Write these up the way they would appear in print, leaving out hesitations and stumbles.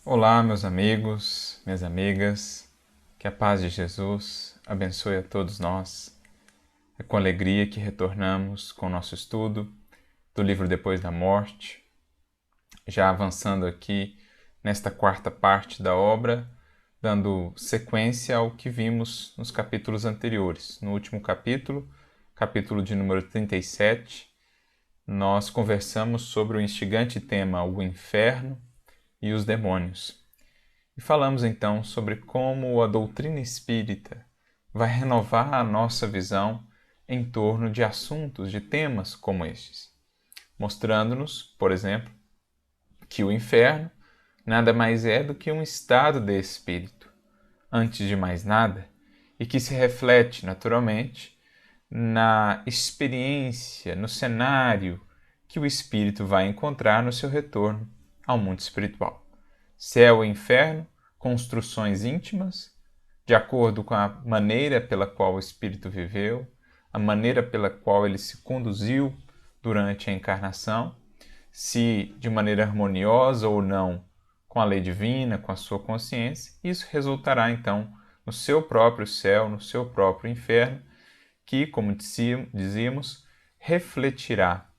Olá, meus amigos, minhas amigas, que a paz de Jesus abençoe a todos nós. É com alegria que retornamos com o nosso estudo do livro Depois da Morte, já avançando aqui nesta quarta parte da obra, dando sequência ao que vimos nos capítulos anteriores. No último capítulo, capítulo de número 37, nós conversamos sobre o instigante tema o inferno e os demônios. E falamos então sobre como a doutrina espírita vai renovar a nossa visão em torno de assuntos, de temas como estes, mostrando-nos, por exemplo, que o inferno nada mais é do que um estado de espírito, antes de mais nada, e que se reflete naturalmente na experiência, no cenário que o espírito vai encontrar no seu retorno ao mundo espiritual. Céu e inferno, construções íntimas, de acordo com a maneira pela qual o espírito viveu, a maneira pela qual ele se conduziu durante a encarnação, se de maneira harmoniosa ou não com a lei divina, com a sua consciência, isso resultará então no seu próprio céu, no seu próprio inferno, que, como dizíamos, refletirá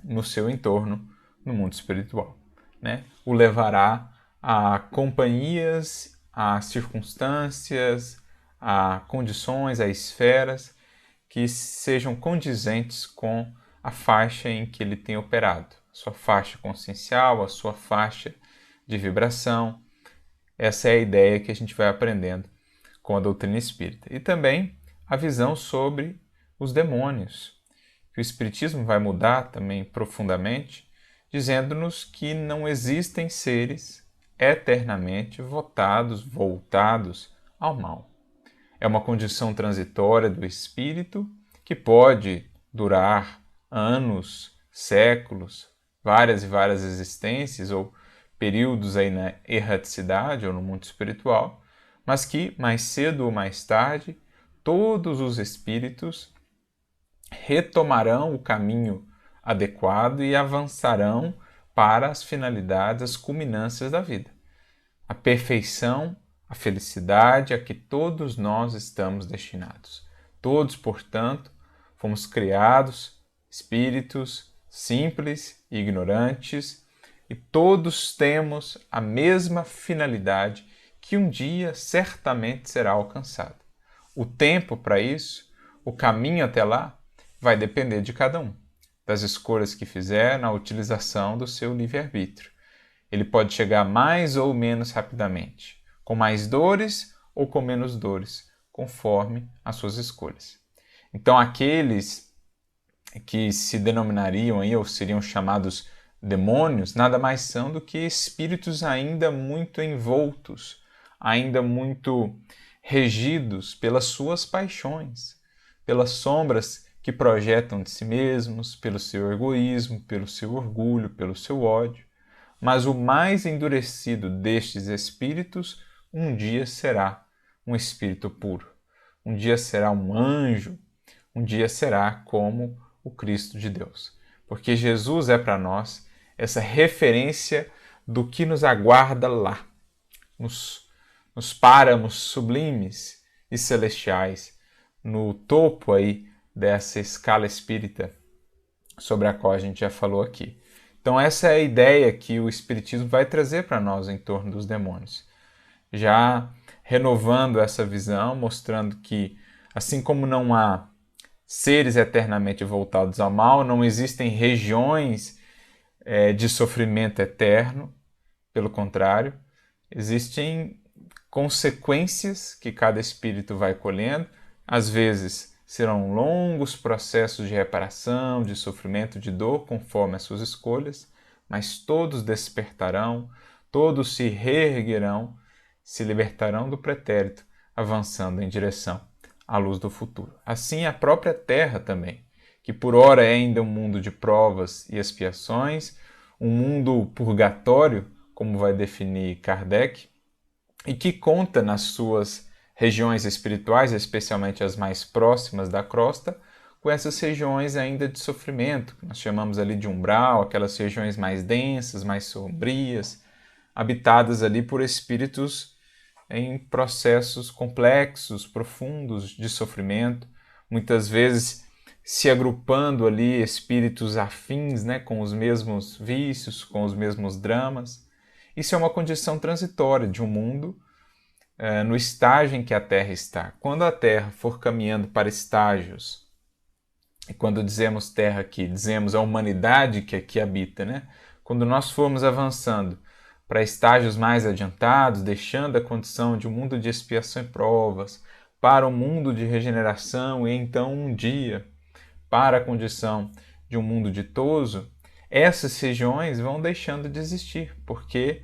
no seu entorno, no mundo espiritual, né? O levará a companhias, a circunstâncias, a condições, a esferas que sejam condizentes com a faixa em que ele tem operado, a sua faixa consciencial, a sua faixa de vibração. Essa é a ideia que a gente vai aprendendo com a doutrina espírita. E também a visão sobre os demônios, que o Espiritismo vai mudar também profundamente, dizendo-nos que não existem seres eternamente voltados ao mal. É uma condição transitória do espírito que pode durar anos, séculos, várias e várias existências ou períodos aí na erraticidade ou no mundo espiritual, mas que mais cedo ou mais tarde todos os espíritos retomarão o caminho adequado e avançarão para as finalidades, as culminâncias da vida. A perfeição, a felicidade a que todos nós estamos destinados. Todos, portanto, fomos criados espíritos simples e ignorantes e todos temos a mesma finalidade que um dia certamente será alcançada. O tempo para isso, o caminho até lá, vai depender de cada um, das escolhas que fizer na utilização do seu livre-arbítrio. Ele pode chegar mais ou menos rapidamente, com mais dores ou com menos dores, conforme as suas escolhas. Então, aqueles que se denominariam aí, ou seriam chamados demônios, nada mais são do que espíritos ainda muito envoltos, ainda muito regidos pelas suas paixões, pelas sombras que projetam de si mesmos, pelo seu egoísmo, pelo seu orgulho, pelo seu ódio. Mas o mais endurecido destes espíritos um dia será um espírito puro. Um dia será um anjo, um dia será como o Cristo de Deus. Porque Jesus é para nós essa referência do que nos aguarda lá, nos páramos sublimes e celestiais, no topo aí dessa escala espírita sobre a qual a gente já falou aqui. Então essa é a ideia que o Espiritismo vai trazer para nós em torno dos demônios. Já renovando essa visão, mostrando que, assim como não há seres eternamente voltados ao mal, não existem regiões de sofrimento eterno, pelo contrário, existem consequências que cada espírito vai colhendo, às vezes serão longos processos de reparação, de sofrimento, de dor, conforme as suas escolhas, mas todos despertarão, todos se reerguerão, se libertarão do pretérito, avançando em direção à luz do futuro. Assim a própria Terra também, que por ora é ainda um mundo de provas e expiações, um mundo purgatório, como vai definir Kardec, e que conta nas suas regiões espirituais, especialmente as mais próximas da crosta, com essas regiões ainda de sofrimento, que nós chamamos ali de umbral, aquelas regiões mais densas, mais sombrias, habitadas ali por espíritos em processos complexos, profundos de sofrimento, muitas vezes se agrupando ali espíritos afins, né, com os mesmos vícios, com os mesmos dramas. Isso é uma condição transitória de um mundo no estágio em que a Terra está. Quando a Terra for caminhando para estágios, e quando dizemos Terra aqui, dizemos a humanidade que aqui habita, né? Quando nós formos avançando para estágios mais adiantados, deixando a condição de um mundo de expiação e provas, para um mundo de regeneração e então um dia para a condição de um mundo ditoso, essas regiões vão deixando de existir, porque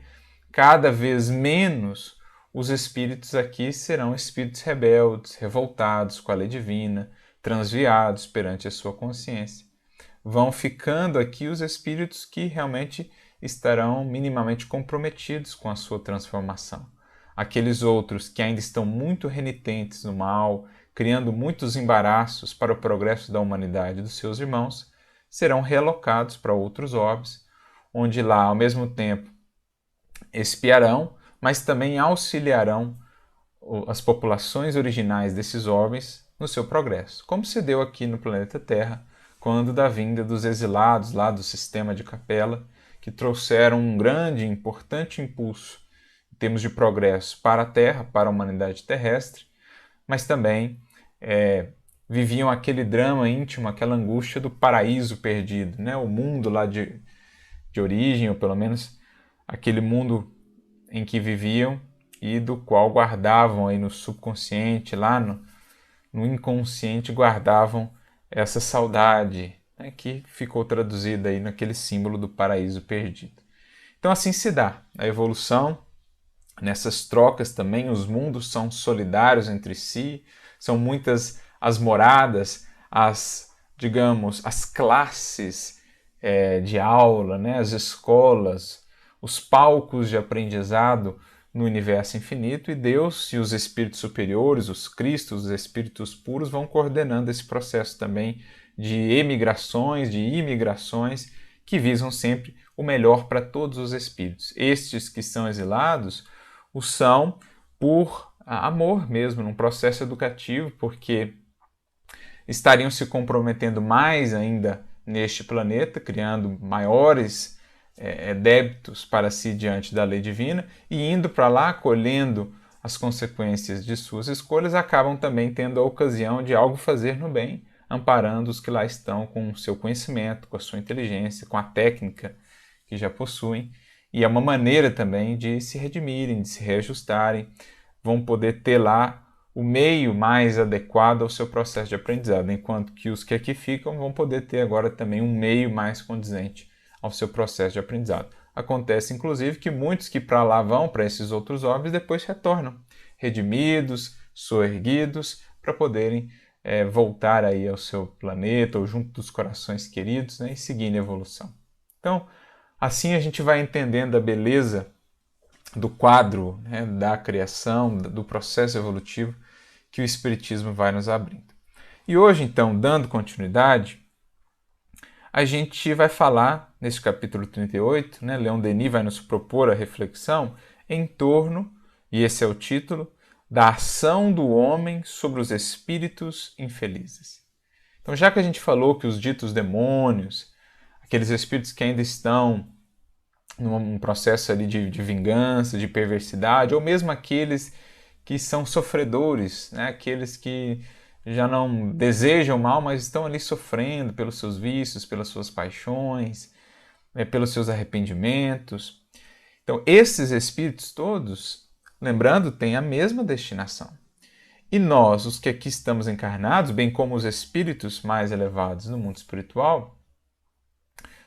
cada vez menos os espíritos aqui serão espíritos rebeldes, revoltados com a lei divina, transviados perante a sua consciência. Vão ficando aqui os espíritos que realmente estarão minimamente comprometidos com a sua transformação. Aqueles outros que ainda estão muito renitentes no mal, criando muitos embaraços para o progresso da humanidade e dos seus irmãos, serão realocados para outros orbes, onde lá, ao mesmo tempo, expiarão, mas também auxiliarão as populações originais desses orbes no seu progresso, como se deu aqui no planeta Terra, quando da vinda dos exilados lá do sistema de Capela, que trouxeram um grande e importante impulso em termos de progresso para a Terra, para a humanidade terrestre, mas também viviam aquele drama íntimo, aquela angústia do paraíso perdido, né? O mundo lá de origem, ou pelo menos aquele mundo em que viviam e do qual guardavam aí no subconsciente, lá no inconsciente, guardavam essa saudade, né, que ficou traduzida aí naquele símbolo do paraíso perdido. Então assim se dá a evolução. Nessas trocas também os mundos são solidários entre si, são muitas as moradas, as classes de aula, né, as escolas, os palcos de aprendizado no universo infinito, e Deus e os espíritos superiores, os Cristos, os espíritos puros, vão coordenando esse processo também de emigrações, de imigrações, que visam sempre o melhor para todos os espíritos. Estes que são exilados o são por amor mesmo, num processo educativo, porque estariam se comprometendo mais ainda neste planeta, criando maiores débitos para si diante da lei divina, e indo para lá, colhendo as consequências de suas escolhas, acabam também tendo a ocasião de algo fazer no bem, amparando os que lá estão com o seu conhecimento, com a sua inteligência, com a técnica que já possuem, e é uma maneira também de se redimirem, de se reajustarem, vão poder ter lá o meio mais adequado ao seu processo de aprendizado, enquanto que os que aqui ficam vão poder ter agora também um meio mais condizente ao seu processo de aprendizado. Acontece, inclusive, que muitos que para lá vão, para esses outros orbes, depois retornam, redimidos, soerguidos, para poderem voltar aí ao seu planeta ou junto dos corações queridos, né, e seguir a evolução. Então, assim a gente vai entendendo a beleza do quadro, né, da criação, do processo evolutivo que o Espiritismo vai nos abrindo. E hoje, então, dando continuidade, a gente vai falar, nesse capítulo 38, né, Leon Denis vai nos propor a reflexão em torno, e esse é o título, da ação do homem sobre os espíritos infelizes. Então, já que a gente falou que os ditos demônios, aqueles espíritos que ainda estão num processo ali de vingança, de perversidade, ou mesmo aqueles que são sofredores, né? Aqueles que já não desejam mal, mas estão ali sofrendo pelos seus vícios, pelas suas paixões, pelos seus arrependimentos. Então, esses espíritos todos, lembrando, têm a mesma destinação. E nós, os que aqui estamos encarnados, bem como os espíritos mais elevados no mundo espiritual,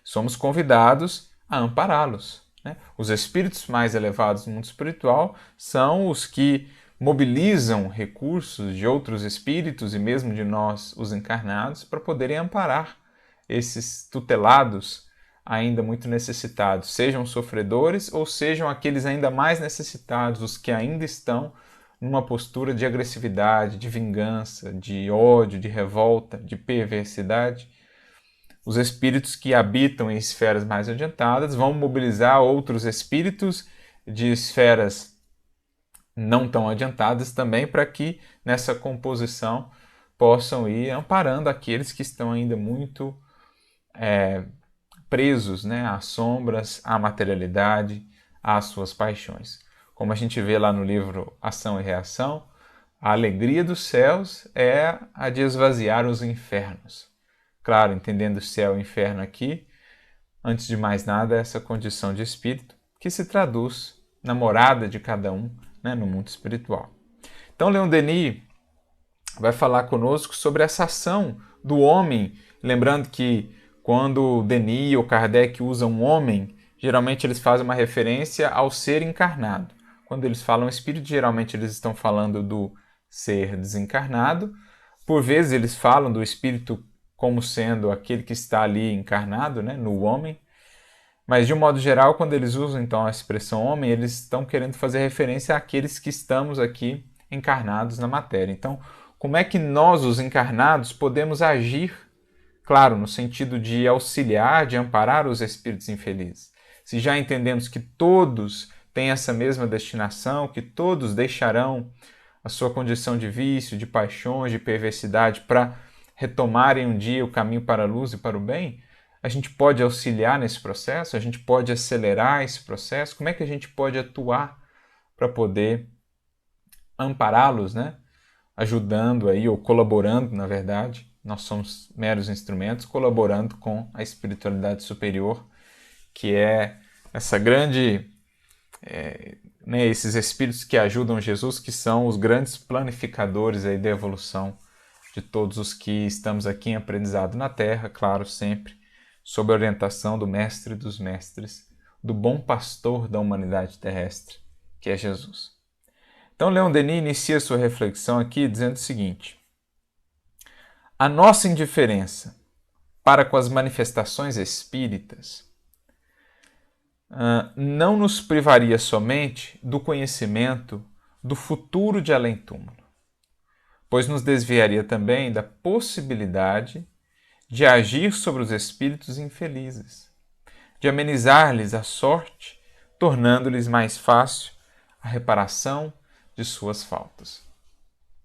somos convidados a ampará-los, né? Os espíritos mais elevados no mundo espiritual são os que mobilizam recursos de outros espíritos e mesmo de nós, os encarnados, para poderem amparar esses tutelados ainda muito necessitados, sejam sofredores ou sejam aqueles ainda mais necessitados, os que ainda estão numa postura de agressividade, de vingança, de ódio, de revolta, de perversidade. Os espíritos que habitam em esferas mais adiantadas vão mobilizar outros espíritos de esferas não tão adiantadas também, para que nessa composição possam ir amparando aqueles que estão ainda muito presos, né, às sombras, à materialidade, às suas paixões. Como a gente vê lá no livro Ação e Reação, a alegria dos céus é a de esvaziar os infernos. Claro, entendendo o céu e o inferno aqui, antes de mais nada, essa condição de espírito que se traduz na morada de cada um, né, no mundo espiritual. Então, Leon Denis vai falar conosco sobre essa ação do homem, lembrando que quando Denis ou Kardec usam um homem, geralmente eles fazem uma referência ao ser encarnado. Quando eles falam espírito, geralmente eles estão falando do ser desencarnado. Por vezes eles falam do espírito como sendo aquele que está ali encarnado, né, no homem. Mas, de um modo geral, quando eles usam então a expressão homem, eles estão querendo fazer referência àqueles que estamos aqui encarnados na matéria. Então, como é que nós, os encarnados, podemos agir, claro, no sentido de auxiliar, de amparar os espíritos infelizes? Se já entendemos que todos têm essa mesma destinação, que todos deixarão a sua condição de vício, de paixões, de perversidade para retomarem um dia o caminho para a luz e para o bem, a gente pode auxiliar nesse processo? A gente pode acelerar esse processo? Como é que a gente pode atuar para poder ampará-los, né? Ajudando aí, ou colaborando, na verdade, nós somos meros instrumentos, colaborando com a espiritualidade superior, que é essa grande, né, esses espíritos que ajudam Jesus, que são os grandes planificadores aí da evolução de todos os que estamos aqui em aprendizado na Terra, claro, sempre sob a orientação do Mestre dos Mestres, do bom pastor da humanidade terrestre, que é Jesus. Então, Leon Denis inicia sua reflexão aqui dizendo o seguinte: a nossa indiferença para com as manifestações espíritas não nos privaria somente do conhecimento do futuro de além-túmulo, pois nos desviaria também da possibilidade de agir sobre os espíritos infelizes, de amenizar-lhes a sorte, tornando-lhes mais fácil a reparação de suas faltas.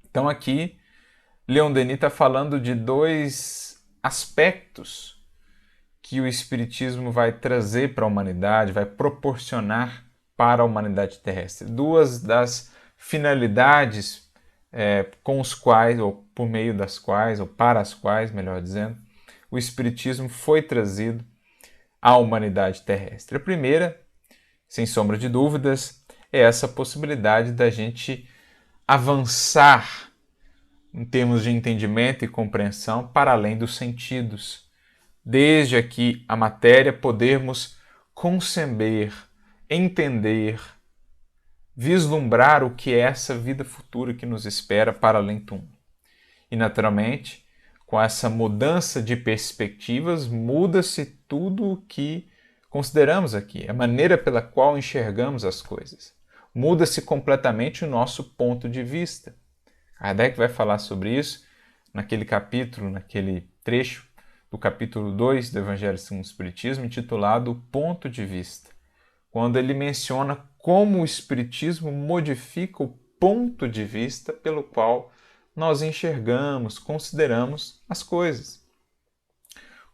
Então aqui, Leon Denis está falando de dois aspectos que o Espiritismo vai trazer para a humanidade, vai proporcionar para a humanidade terrestre. Duas das finalidades com os quais, ou por meio das quais, ou para as quais, melhor dizendo, o Espiritismo foi trazido à humanidade terrestre. A primeira, sem sombra de dúvidas, é essa possibilidade da gente avançar em termos de entendimento e compreensão para além dos sentidos. Desde aqui a matéria podermos conceber, entender, vislumbrar o que é essa vida futura que nos espera para além do túmulo. E naturalmente, com essa mudança de perspectivas, muda-se tudo o que consideramos aqui, a maneira pela qual enxergamos as coisas. Muda-se completamente o nosso ponto de vista. Kardec vai falar sobre isso naquele capítulo, naquele trecho do capítulo 2 do Evangelho segundo o Espiritismo, intitulado O Ponto de Vista, quando ele menciona como o Espiritismo modifica o ponto de vista pelo qual nós enxergamos, consideramos as coisas.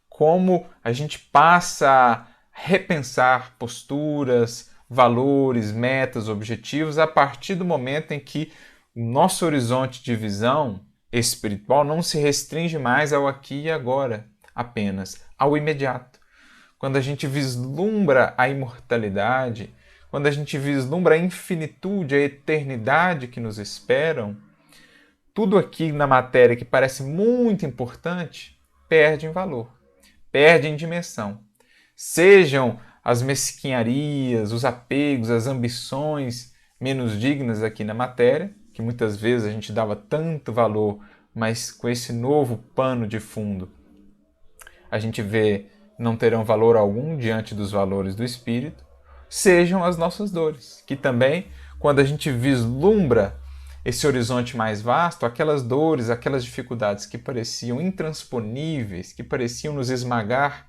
Como a gente passa a repensar posturas, valores, metas, objetivos a partir do momento em que o nosso horizonte de visão espiritual não se restringe mais ao aqui e agora, apenas ao imediato. Quando a gente vislumbra a imortalidade, quando a gente vislumbra a infinitude, a eternidade que nos esperam, tudo aqui na matéria que parece muito importante perde em valor, perde em dimensão. Sejam as mesquinharias, os apegos, as ambições menos dignas aqui na matéria, que muitas vezes a gente dava tanto valor, mas com esse novo pano de fundo a gente vê não terão valor algum diante dos valores do espírito, sejam as nossas dores, que também, quando a gente vislumbra esse horizonte mais vasto, aquelas dores, aquelas dificuldades que pareciam intransponíveis, que pareciam nos esmagar,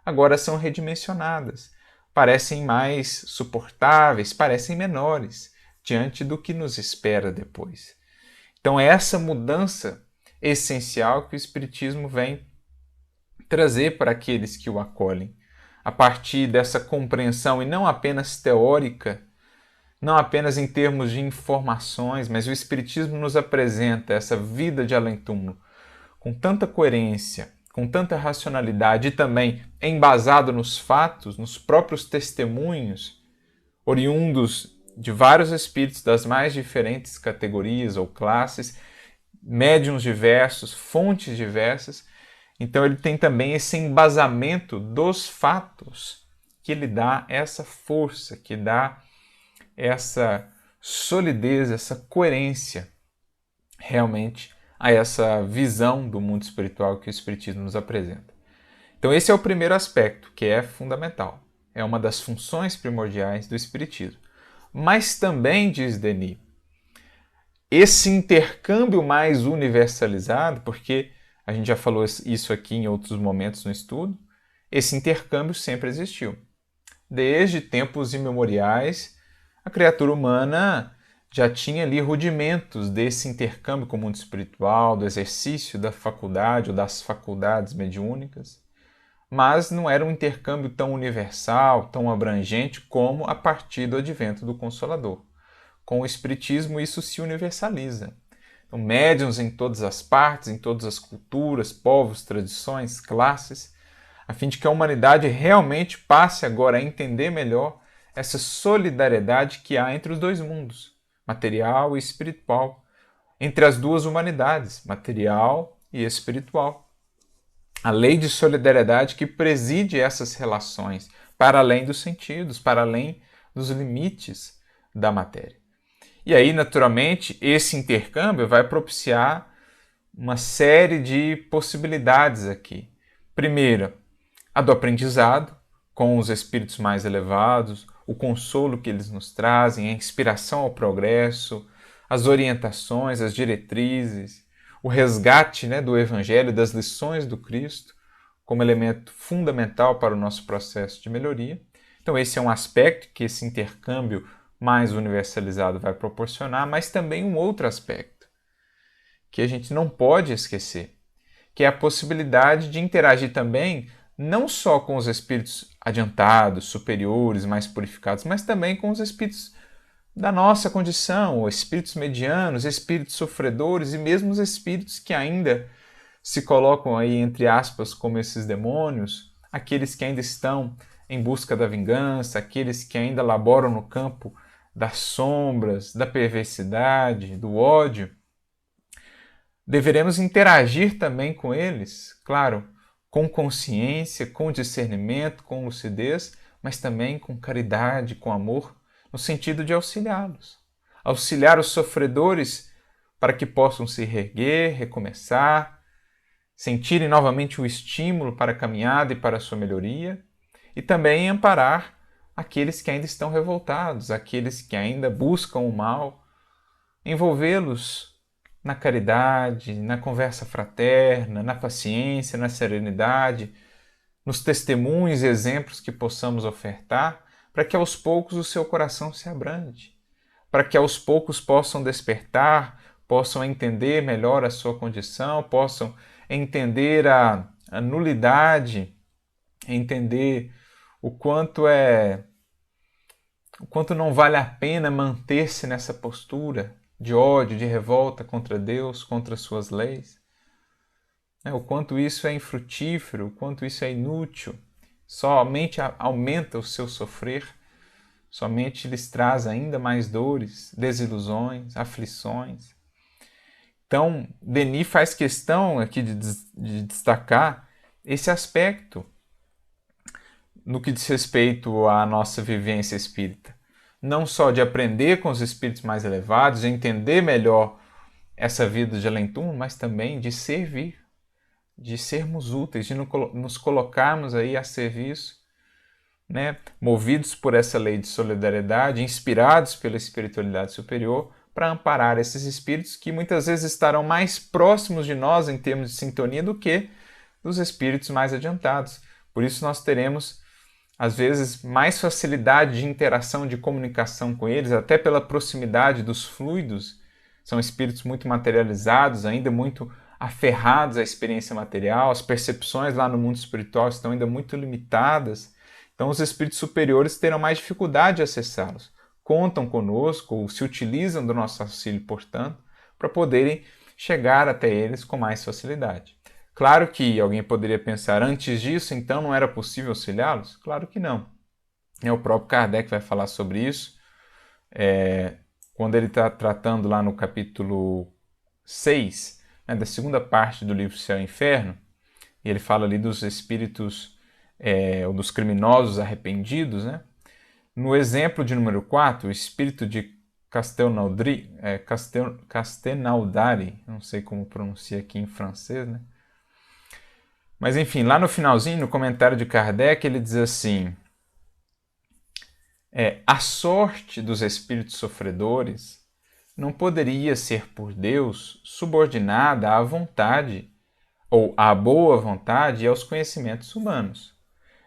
agora são redimensionadas parecem mais suportáveis, parecem menores diante do que nos espera depois. Então é essa mudança essencial que o Espiritismo vem trazer para aqueles que o acolhem, a partir dessa compreensão, e não apenas teórica, não apenas em termos de informações, mas o Espiritismo nos apresenta essa vida de além-túmulo com tanta coerência, com tanta racionalidade e também embasado nos fatos, nos próprios testemunhos, oriundos de vários espíritos das mais diferentes categorias ou classes, médiuns diversos, fontes diversas. Então ele tem também esse embasamento dos fatos que lhe dá essa força, que dá essa solidez, essa coerência realmente a essa visão do mundo espiritual que o Espiritismo nos apresenta. Então esse é o primeiro aspecto, que é fundamental. É uma das funções primordiais do Espiritismo. Mas também, diz Denis, esse intercâmbio mais universalizado, porque a gente já falou isso aqui em outros momentos no estudo, esse intercâmbio sempre existiu. Desde tempos imemoriais, a criatura humana já tinha ali rudimentos desse intercâmbio com o mundo espiritual, do exercício da faculdade ou das faculdades mediúnicas, mas não era um intercâmbio tão universal, tão abrangente como a partir do advento do Consolador. Com o Espiritismo isso se universaliza. Então, médiuns em todas as partes, em todas as culturas, povos, tradições, classes, a fim de que a humanidade realmente passe agora a entender melhor essa solidariedade que há entre os dois mundos, material e espiritual, entre as duas humanidades, material e espiritual. A lei de solidariedade que preside essas relações, para além dos sentidos, para além dos limites da matéria. E aí, naturalmente, esse intercâmbio vai propiciar uma série de possibilidades aqui. Primeira, a do aprendizado, com os espíritos mais elevados, o consolo que eles nos trazem, a inspiração ao progresso, as orientações, as diretrizes, o resgate, do Evangelho, das lições do Cristo, como elemento fundamental para o nosso processo de melhoria. Então esse é um aspecto que esse intercâmbio mais universalizado vai proporcionar, mas também um outro aspecto, que a gente não pode esquecer, que é a possibilidade de interagir também não só com os espíritos adiantados, superiores, mais purificados, mas também com os espíritos da nossa condição, espíritos medianos, espíritos sofredores e mesmo os espíritos que ainda se colocam aí, entre aspas, como esses demônios, aqueles que ainda estão em busca da vingança, aqueles que ainda laboram no campo das sombras, da perversidade, do ódio. Deveremos interagir também com eles, claro, com consciência, com discernimento, com lucidez, mas também com caridade, com amor, no sentido de auxiliá-los. Auxiliar os sofredores para que possam se reerguer, recomeçar, sentirem novamente o estímulo para a caminhada e para a sua melhoria, e também amparar aqueles que ainda estão revoltados, aqueles que ainda buscam o mal, envolvê-los na caridade, na conversa fraterna, na paciência, na serenidade, nos testemunhos e exemplos que possamos ofertar, para que aos poucos o seu coração se abrande, para que aos poucos possam despertar, possam entender melhor a sua condição, possam entender a nulidade, entender o quanto não vale a pena manter-se nessa postura de ódio, de revolta contra Deus, contra suas leis. O quanto isso é infrutífero, o quanto isso é inútil, somente aumenta o seu sofrer, somente lhes traz ainda mais dores, desilusões, aflições. Então, Denis faz questão aqui de destacar esse aspecto no que diz respeito à nossa vivência espírita. Não só de aprender com os espíritos mais elevados, de entender melhor essa vida de além-túmulo, mas também de servir, de sermos úteis, de nos colocarmos aí a serviço, movidos por essa lei de solidariedade, inspirados pela espiritualidade superior, para amparar esses espíritos que muitas vezes estarão mais próximos de nós em termos de sintonia do que dos espíritos mais adiantados. Por isso nós teremos às vezes, mais facilidade de interação, de comunicação com eles, até pela proximidade dos fluidos. São espíritos muito materializados, ainda muito aferrados à experiência material, as percepções lá no mundo espiritual estão ainda muito limitadas. Então, os espíritos superiores terão mais dificuldade de acessá-los. Contam conosco, ou se utilizam do nosso auxílio, portanto, para poderem chegar até eles com mais facilidade. Claro que alguém poderia pensar, antes disso, então não era possível auxiliá-los? Claro que não. O próprio Kardec vai falar sobre isso, quando ele está tratando lá no capítulo 6, né, da segunda parte do livro Céu e Inferno, e ele fala ali dos espíritos, ou dos criminosos arrependidos, né? No exemplo de número 4, o espírito de Castelnaudari, não sei como pronuncia aqui em francês, né? Mas enfim, lá no finalzinho, no comentário de Kardec, ele diz assim: a sorte dos espíritos sofredores não poderia ser por Deus subordinada à vontade, ou à boa vontade e aos conhecimentos humanos.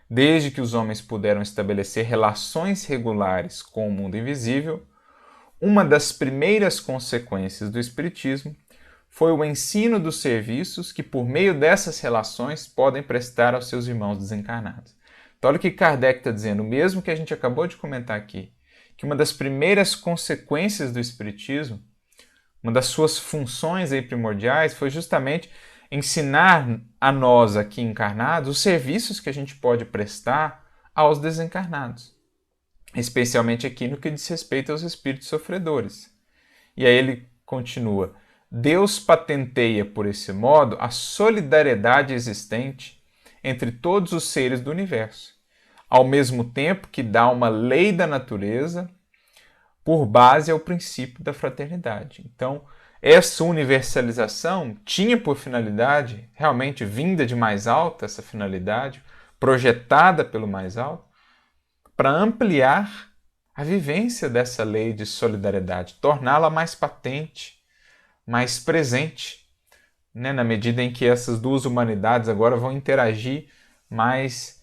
Desde que os homens puderam estabelecer relações regulares com o mundo invisível, uma das primeiras consequências do Espiritismo foi o ensino dos serviços que, por meio dessas relações, podem prestar aos seus irmãos desencarnados. Então, olha o que Kardec está dizendo, o mesmo que a gente acabou de comentar aqui, que uma das primeiras consequências do Espiritismo, uma das suas funções aí primordiais, foi justamente ensinar a nós aqui encarnados os serviços que a gente pode prestar aos desencarnados, especialmente aqui no que diz respeito aos espíritos sofredores. E aí ele continua: Deus patenteia por esse modo a solidariedade existente entre todos os seres do universo, ao mesmo tempo que dá uma lei da natureza por base ao princípio da fraternidade. Então, essa universalização tinha por finalidade, realmente vinda de mais alto, essa finalidade, projetada pelo mais alto, para ampliar a vivência dessa lei de solidariedade, torná-la mais patente, mais presente, né, na medida em que essas duas humanidades agora vão interagir mais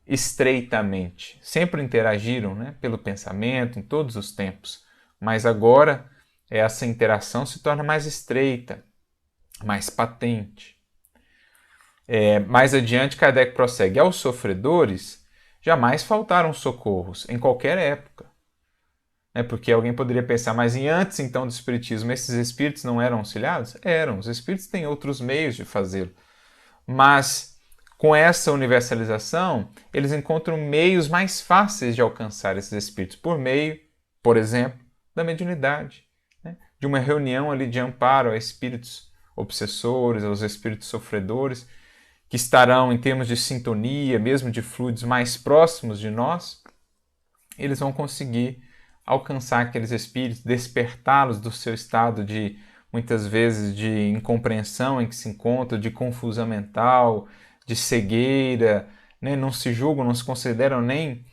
estreitamente. Sempre interagiram, né, pelo pensamento, em todos os tempos, mas agora essa interação se torna mais estreita, mais patente. Mais adiante, Kardec prossegue: aos sofredores jamais faltaram socorros, em qualquer época. Porque alguém poderia pensar, mas antes então do Espiritismo, esses espíritos não eram auxiliados? Eram, os espíritos têm outros meios de fazê-lo. Mas com essa universalização, eles encontram meios mais fáceis de alcançar esses espíritos, por meio, por exemplo, da mediunidade, né? De uma reunião ali de amparo a espíritos obsessores, aos espíritos sofredores, que estarão em termos de sintonia, mesmo de fluidos mais próximos de nós, eles vão conseguir alcançar aqueles espíritos, despertá-los do seu estado de, muitas vezes, de incompreensão em que se encontram, de confusão mental, de cegueira, né? Não se julgam, não se consideram nem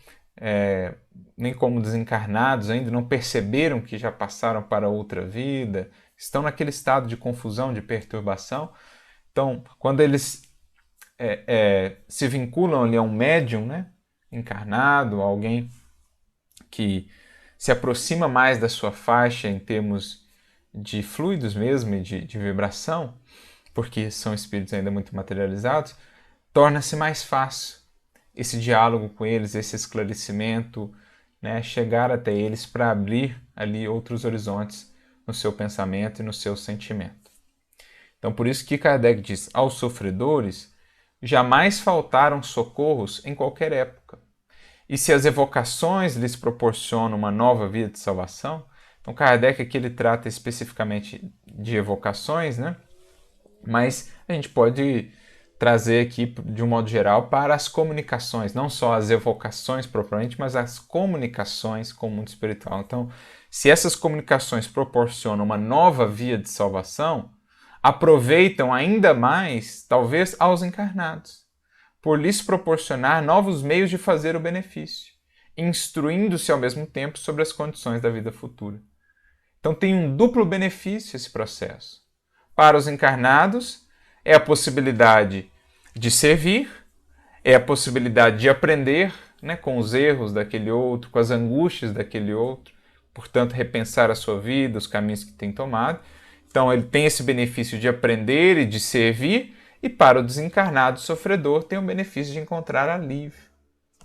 como desencarnados ainda, não perceberam que já passaram para outra vida, estão naquele estado de confusão, de perturbação. Então, quando eles se vinculam ali a um médium, né, encarnado, alguém que se aproxima mais da sua faixa em termos de fluidos mesmo e de vibração, porque são espíritos ainda muito materializados, torna-se mais fácil esse diálogo com eles, esse esclarecimento, né, chegar até eles para abrir ali outros horizontes no seu pensamento e no seu sentimento. Então, por isso que Kardec diz: aos sofredores jamais faltaram socorros em qualquer época. E se as evocações lhes proporcionam uma nova via de salvação, então Kardec aqui ele trata especificamente de evocações, né? Mas a gente pode trazer aqui, de um modo geral, para as comunicações, não só as evocações propriamente, mas as comunicações com o mundo espiritual. Então, se essas comunicações proporcionam uma nova via de salvação, aproveitam ainda mais, talvez, aos encarnados, por lhes proporcionar novos meios de fazer o benefício, instruindo-se ao mesmo tempo sobre as condições da vida futura. Então tem um duplo benefício esse processo. Para os encarnados, é a possibilidade de servir, é a possibilidade de aprender, né, com os erros daquele outro, com as angústias daquele outro, portanto, repensar a sua vida, os caminhos que tem tomado. Então, ele tem esse benefício de aprender e de servir, e para o desencarnado sofredor tem o benefício de encontrar alívio,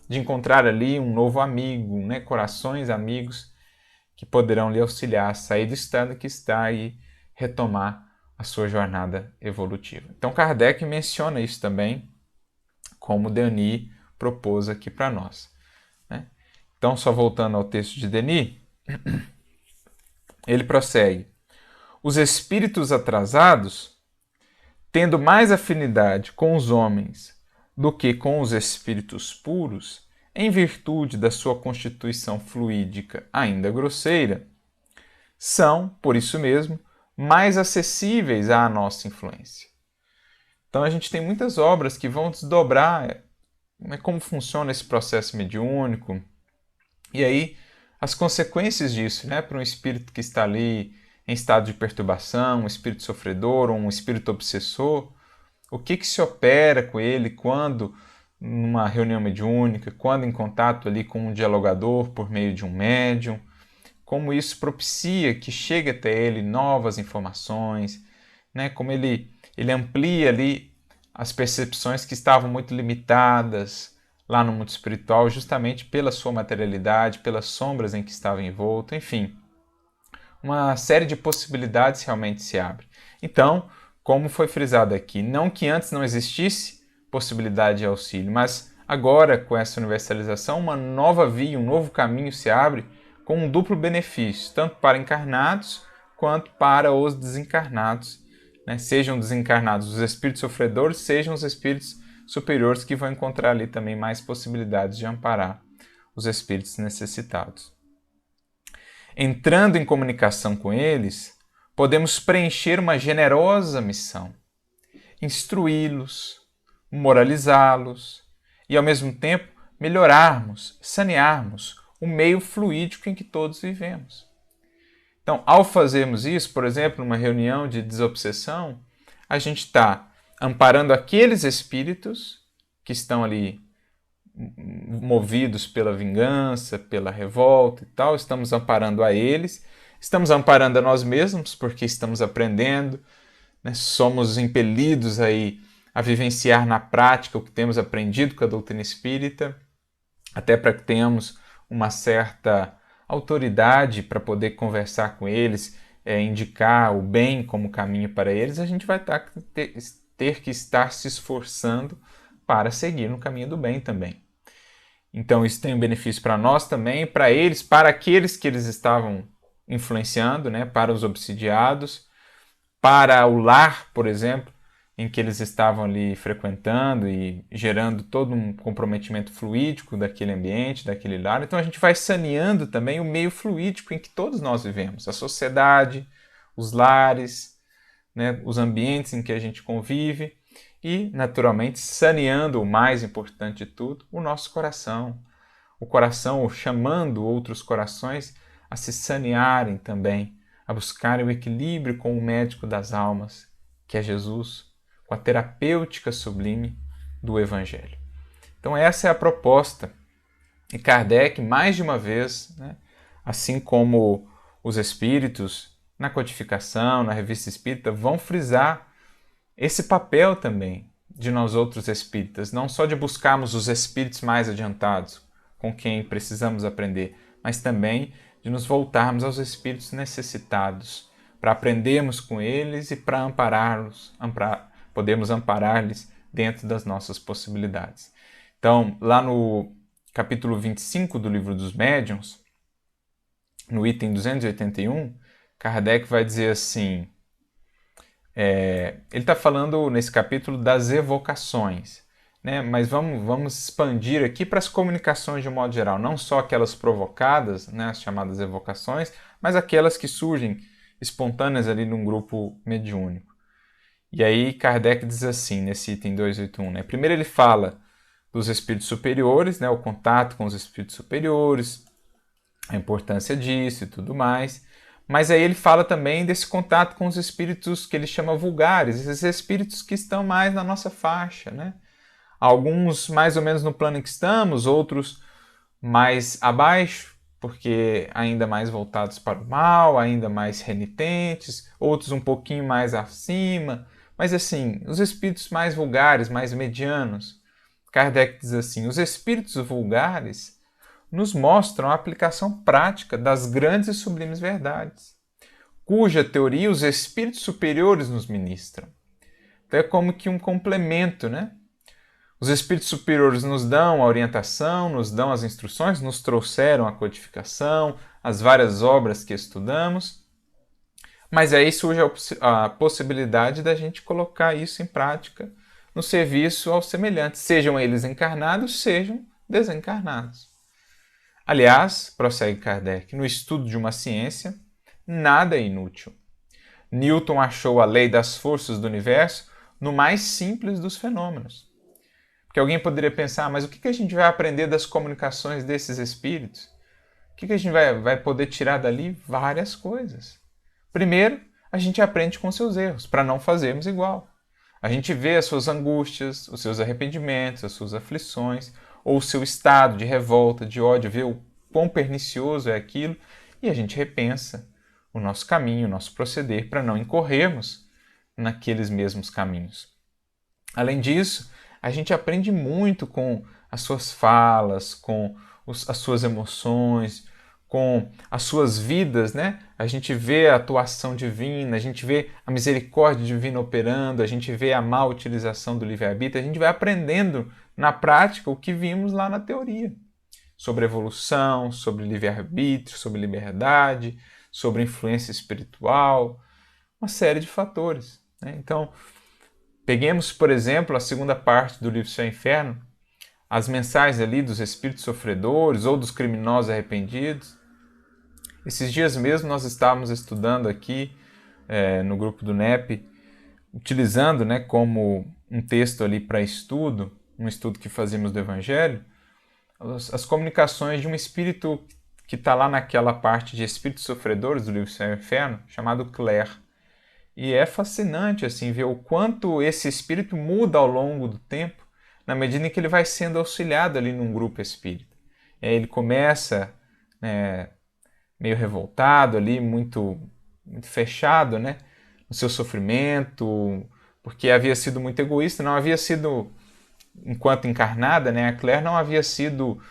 de encontrar ali um novo amigo, né, corações amigos que poderão lhe auxiliar a sair do estado que está e retomar a sua jornada evolutiva. Então, Kardec menciona isso também, como Denis propôs aqui para nós, né? Então, só voltando ao texto de Denis, ele prossegue: os espíritos atrasados, tendo mais afinidade com os homens do que com os espíritos puros, em virtude da sua constituição fluídica ainda grosseira, são, por isso mesmo, mais acessíveis à nossa influência. Então a gente tem muitas obras que vão desdobrar como funciona esse processo mediúnico, e aí as consequências disso, né, para um espírito que está ali em estado de perturbação, um espírito sofredor ou um espírito obsessor, o que se opera com ele quando numa reunião mediúnica, quando em contato ali com um dialogador por meio de um médium, como isso propicia que chegue até ele novas informações, né? Como ele amplia ali as percepções que estavam muito limitadas lá no mundo espiritual, justamente pela sua materialidade, pelas sombras em que estava envolto, enfim. Uma série de possibilidades realmente se abre. Então, como foi frisado aqui, não que antes não existisse possibilidade de auxílio, mas agora, com essa universalização, uma nova via, um novo caminho se abre com um duplo benefício, tanto para encarnados quanto para os desencarnados, né? Sejam desencarnados os espíritos sofredores, sejam os espíritos superiores que vão encontrar ali também mais possibilidades de amparar os espíritos necessitados. Entrando em comunicação com eles, podemos preencher uma generosa missão, instruí-los, moralizá-los e, ao mesmo tempo, melhorarmos, sanearmos o meio fluídico em que todos vivemos. Então, ao fazermos isso, por exemplo, numa reunião de desobsessão, a gente está amparando aqueles espíritos que estão ali movidos pela vingança, pela revolta e tal, estamos amparando a eles, estamos amparando a nós mesmos, porque estamos aprendendo, né? Somos impelidos aí a vivenciar na prática o que temos aprendido com a doutrina espírita, até para que tenhamos uma certa autoridade para poder conversar com eles, indicar o bem como caminho para eles, a gente vai ter que estar se esforçando para seguir no caminho do bem também. Então isso tem um benefício para nós também, para eles, para aqueles que eles estavam influenciando, né, para os obsidiados, para o lar, por exemplo, em que eles estavam ali frequentando e gerando todo um comprometimento fluídico daquele ambiente, daquele lar. Então a gente vai saneando também o meio fluídico em que todos nós vivemos, a sociedade, os lares, né, os ambientes em que a gente convive e, naturalmente, saneando o mais importante de tudo, o nosso coração. O coração chamando outros corações a se sanearem também, a buscarem o equilíbrio com o médico das almas, que é Jesus, com a terapêutica sublime do Evangelho. Então essa é a proposta. E Kardec, mais de uma vez, né, assim como os espíritos, na codificação, na revista espírita, vão frisar esse papel também de nós outros espíritas, não só de buscarmos os espíritos mais adiantados, com quem precisamos aprender, mas também de nos voltarmos aos espíritos necessitados, para aprendermos com eles e para podermos amparar-lhes dentro das nossas possibilidades. Então, lá no capítulo 25 do Livro dos Médiuns, no item 281, Kardec vai dizer assim, ele está falando nesse capítulo das evocações, né? Mas vamos expandir aqui para as comunicações de um modo geral, não só aquelas provocadas, né, as chamadas evocações, mas aquelas que surgem espontâneas ali num grupo mediúnico. E aí Kardec diz assim, nesse item 281, né? Primeiro ele fala dos espíritos superiores, né, o contato com os espíritos superiores, a importância disso e tudo mais. Mas aí ele fala também desse contato com os espíritos que ele chama vulgares, esses espíritos que estão mais na nossa faixa, né? Alguns mais ou menos no plano em que estamos, outros mais abaixo, porque ainda mais voltados para o mal, ainda mais renitentes, outros um pouquinho mais acima, mas assim, os espíritos mais vulgares, mais medianos. Kardec diz assim: os espíritos vulgares nos mostram a aplicação prática das grandes e sublimes verdades, cuja teoria os espíritos superiores nos ministram. Então é como que um complemento, né? Os espíritos superiores nos dão a orientação, nos dão as instruções, nos trouxeram a codificação, as várias obras que estudamos, mas aí surge a possibilidade da gente colocar isso em prática no serviço aos semelhantes, sejam eles encarnados, sejam desencarnados. Aliás, prossegue Kardec, no estudo de uma ciência, nada é inútil. Newton achou a lei das forças do universo no mais simples dos fenômenos. Porque alguém poderia pensar, mas o que a gente vai aprender das comunicações desses espíritos? O que a gente vai poder tirar dali? Várias coisas. Primeiro, a gente aprende com seus erros, para não fazermos igual. A gente vê as suas angústias, os seus arrependimentos, as suas aflições, ou o seu estado de revolta, de ódio, vê o quão pernicioso é aquilo, e a gente repensa o nosso caminho, o nosso proceder, para não incorrermos naqueles mesmos caminhos. Além disso, a gente aprende muito com as suas falas, com as suas emoções, com as suas vidas, né? A gente vê a atuação divina, a gente vê a misericórdia divina operando, a gente vê a má utilização do livre-arbítrio, a gente vai aprendendo na prática o que vimos lá na teoria. Sobre evolução, sobre livre-arbítrio, sobre liberdade, sobre influência espiritual, uma série de fatores, né? Então, peguemos, por exemplo, a segunda parte do livro Céu e Inferno, as mensagens ali dos espíritos sofredores ou dos criminosos arrependidos. Esses dias mesmo nós estávamos estudando aqui no grupo do NEP, utilizando, né, como um texto ali para estudo, um estudo que fazíamos do Evangelho, as comunicações de um espírito que está lá naquela parte de espíritos sofredores do livro Céu e Inferno, chamado Clare. E é fascinante assim ver o quanto esse espírito muda ao longo do tempo, na medida em que ele vai sendo auxiliado ali num grupo espírita. Ele começa meio revoltado ali, muito fechado, né, no seu sofrimento, porque havia sido muito egoísta, não havia sido, enquanto encarnada, né, a Clare não havia sido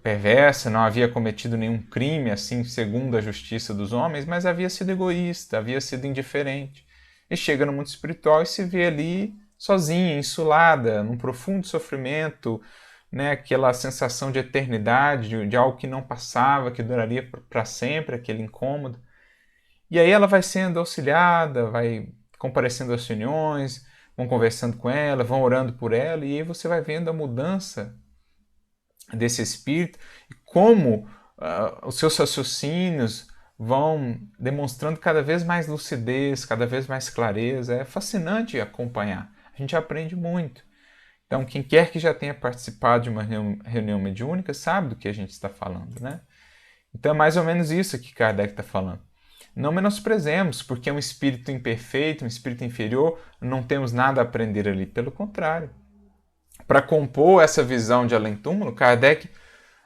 perversa, não havia cometido nenhum crime assim segundo a justiça dos homens, mas havia sido egoísta, havia sido indiferente. E chega no mundo espiritual e se vê ali sozinha, insulada, num profundo sofrimento, né, aquela sensação de eternidade, de algo que não passava, que duraria para sempre, aquele incômodo. E aí ela vai sendo auxiliada, vai comparecendo às reuniões, vão conversando com ela, vão orando por ela, e aí você vai vendo a mudança desse espírito e como os seus raciocínios vão demonstrando cada vez mais lucidez, cada vez mais clareza. É fascinante acompanhar. A gente aprende muito. Então, quem quer que já tenha participado de uma reunião mediúnica sabe do que a gente está falando, né? Então, é mais ou menos isso que Kardec está falando. Não menosprezemos, porque é um espírito imperfeito, um espírito inferior, não temos nada a aprender ali. Pelo contrário. Para compor essa visão de além-túmulo, Kardec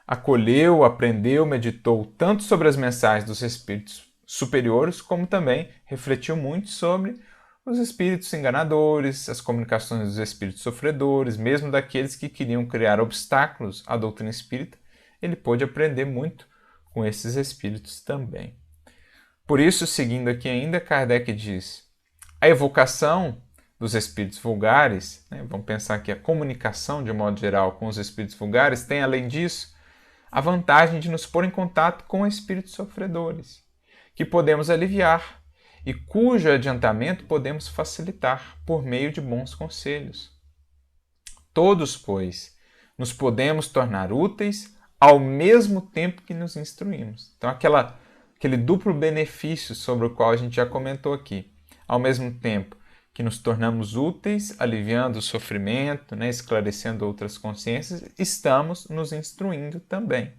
acolheu, aprendeu, meditou tanto sobre as mensagens dos espíritos superiores, como também refletiu muito sobre os espíritos enganadores, as comunicações dos espíritos sofredores, mesmo daqueles que queriam criar obstáculos à doutrina espírita. Ele pôde aprender muito com esses espíritos também. Por isso, seguindo aqui ainda, Kardec diz: a evocação dos espíritos vulgares, né, vamos pensar que a comunicação, de modo geral, com os espíritos vulgares tem, além disso, a vantagem de nos pôr em contato com espíritos sofredores, que podemos aliviar e cujo adiantamento podemos facilitar por meio de bons conselhos. Todos, pois, nos podemos tornar úteis ao mesmo tempo que nos instruímos. Então, aquele duplo benefício sobre o qual a gente já comentou aqui. Ao mesmo tempo que nos tornamos úteis, aliviando o sofrimento, né, esclarecendo outras consciências, estamos nos instruindo também.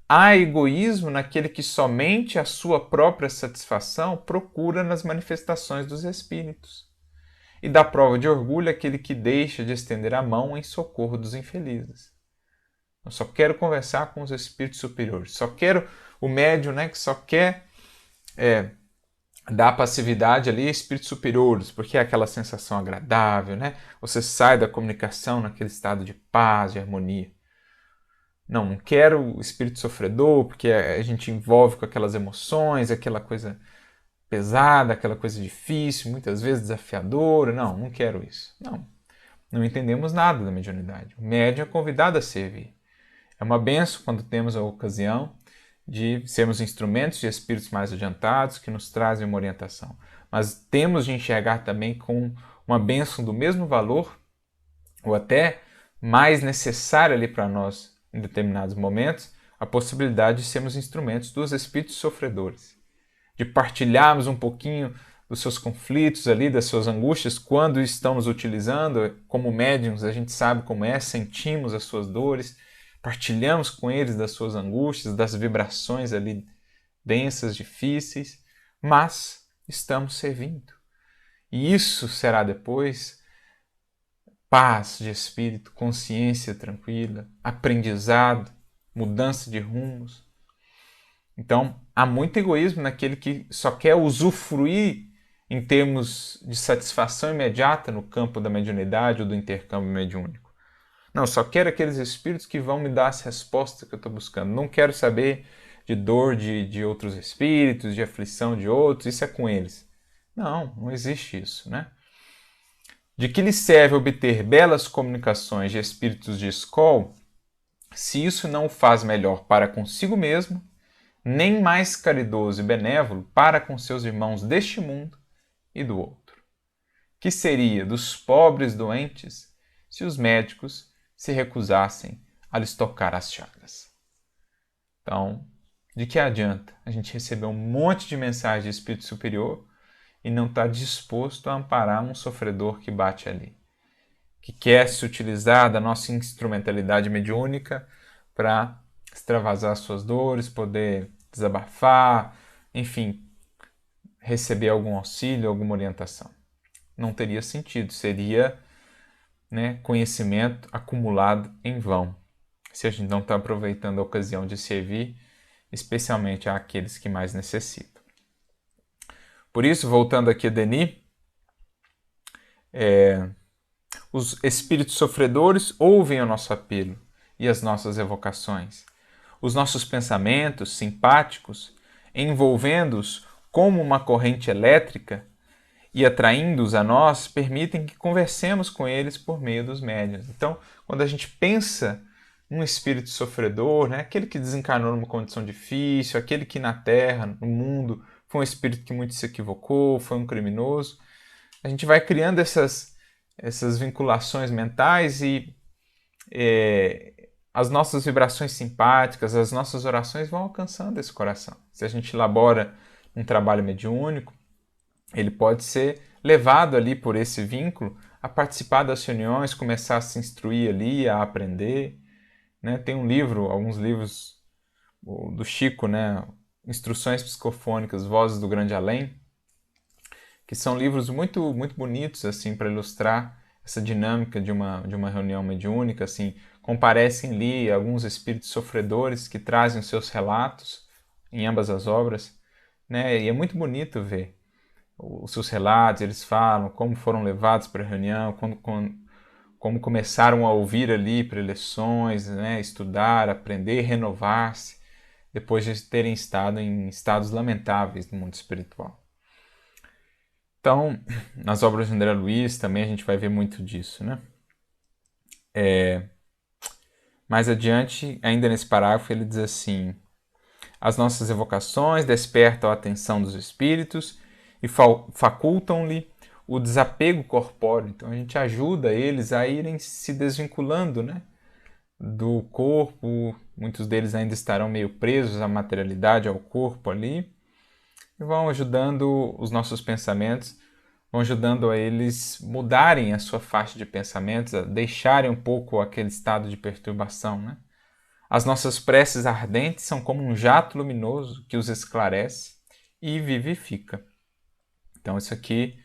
Há egoísmo naquele que somente a sua própria satisfação procura nas manifestações dos espíritos. e dá prova de orgulho aquele que deixa de estender a mão em socorro dos infelizes. Eu só quero conversar com os espíritos superiores, só quero o médium, né, que só quer dar passividade ali a espíritos superiores, porque é aquela sensação agradável, né? Você sai da comunicação naquele estado de paz, de harmonia. Não quero o espírito sofredor, porque a gente envolve com aquelas emoções, aquela coisa pesada, aquela coisa difícil, muitas vezes desafiadora. Não quero isso. Não entendemos nada da mediunidade. O médium é convidado a servir. É uma benção quando temos a ocasião de sermos instrumentos de espíritos mais adiantados que nos trazem uma orientação. Mas temos de enxergar também com uma bênção do mesmo valor, ou até mais necessária ali para nós em determinados momentos, a possibilidade de sermos instrumentos dos espíritos sofredores, de partilharmos um pouquinho dos seus conflitos ali, das suas angústias, quando estão nos utilizando. Como médiums, a gente sabe como é, sentimos as suas dores, partilhamos com eles das suas angústias, das vibrações ali densas, difíceis, mas estamos servindo. E isso será depois paz de espírito, consciência tranquila, aprendizado, mudança de rumos. Então, há muito egoísmo naquele que só quer usufruir em termos de satisfação imediata no campo da mediunidade ou do intercâmbio mediúnico. Não, só quero aqueles espíritos que vão me dar as respostas que eu estou buscando. Não quero saber de dor de outros espíritos, de aflição de outros, isso é com eles. Não existe isso, né? De que lhe serve obter belas comunicações de espíritos de escola, se isso não o faz melhor para consigo mesmo, nem mais caridoso e benévolo para com seus irmãos deste mundo e do outro? Que seria dos pobres doentes se os médicos se recusassem a lhes tocar as chagas? Então, de que adianta a gente receber um monte de mensagem de espírito superior e não estar disposto a amparar um sofredor que bate ali, que quer se utilizar da nossa instrumentalidade mediúnica para extravasar suas dores, poder desabafar, enfim, receber algum auxílio, alguma orientação? Não teria sentido, seria, né, conhecimento acumulado em vão, se a gente não está aproveitando a ocasião de servir, especialmente àqueles que mais necessitam. Por isso, voltando aqui a Denis, os espíritos sofredores ouvem o nosso apelo e as nossas evocações. Os nossos pensamentos simpáticos, envolvendo-os como uma corrente elétrica e atraindo-os a nós, permitem que conversemos com eles por meio dos médiuns. Então, quando a gente pensa num espírito sofredor, né, aquele que desencarnou numa condição difícil, aquele que na Terra, no mundo, foi um espírito que muito se equivocou, foi um criminoso, a gente vai criando essas vinculações mentais e as nossas vibrações simpáticas, as nossas orações vão alcançando esse coração. Se a gente elabora um trabalho mediúnico, ele pode ser levado ali por esse vínculo a participar das reuniões, começar a se instruir ali, a aprender. Né? Tem um livro, alguns livros do Chico, né? Instruções Psicofônicas, Vozes do Grande Além, que são livros muito, muito bonitos assim, para ilustrar essa dinâmica de uma reunião mediúnica. Assim, comparecem ali alguns espíritos sofredores que trazem os seus relatos em ambas as obras, né? E é muito bonito ver os seus relatos. Eles falam como foram levados para a reunião, como começaram a ouvir ali preleções, né? Estudar, aprender, renovar-se, depois de terem estado em estados lamentáveis no mundo espiritual. Então, nas obras de André Luiz também a gente vai ver muito disso, né? Mais adiante, ainda nesse parágrafo, ele diz assim: as nossas evocações despertam a atenção dos espíritos e facultam-lhe o desapego corpóreo. Então a gente ajuda eles a irem se desvinculando, né, do corpo. Muitos deles ainda estarão meio presos à materialidade, ao corpo ali, e vão ajudando os nossos pensamentos, vão ajudando a eles mudarem a sua faixa de pensamentos, a deixarem um pouco aquele estado de perturbação, né? As nossas preces ardentes são como um jato luminoso que os esclarece e vivifica. Então isso aqui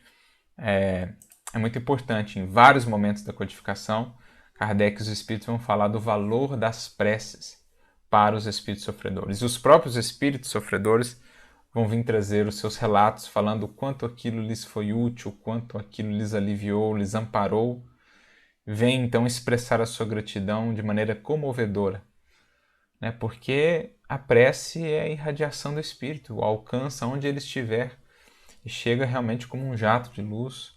é muito importante. Em vários momentos da codificação, Kardec e os espíritos vão falar do valor das preces para os espíritos sofredores. E os próprios espíritos sofredores vão vir trazer os seus relatos falando o quanto aquilo lhes foi útil, o quanto aquilo lhes aliviou, lhes amparou. Vem então expressar a sua gratidão de maneira comovedora, né? Porque a prece é a irradiação do espírito, alcança onde ele estiver e chega realmente como um jato de luz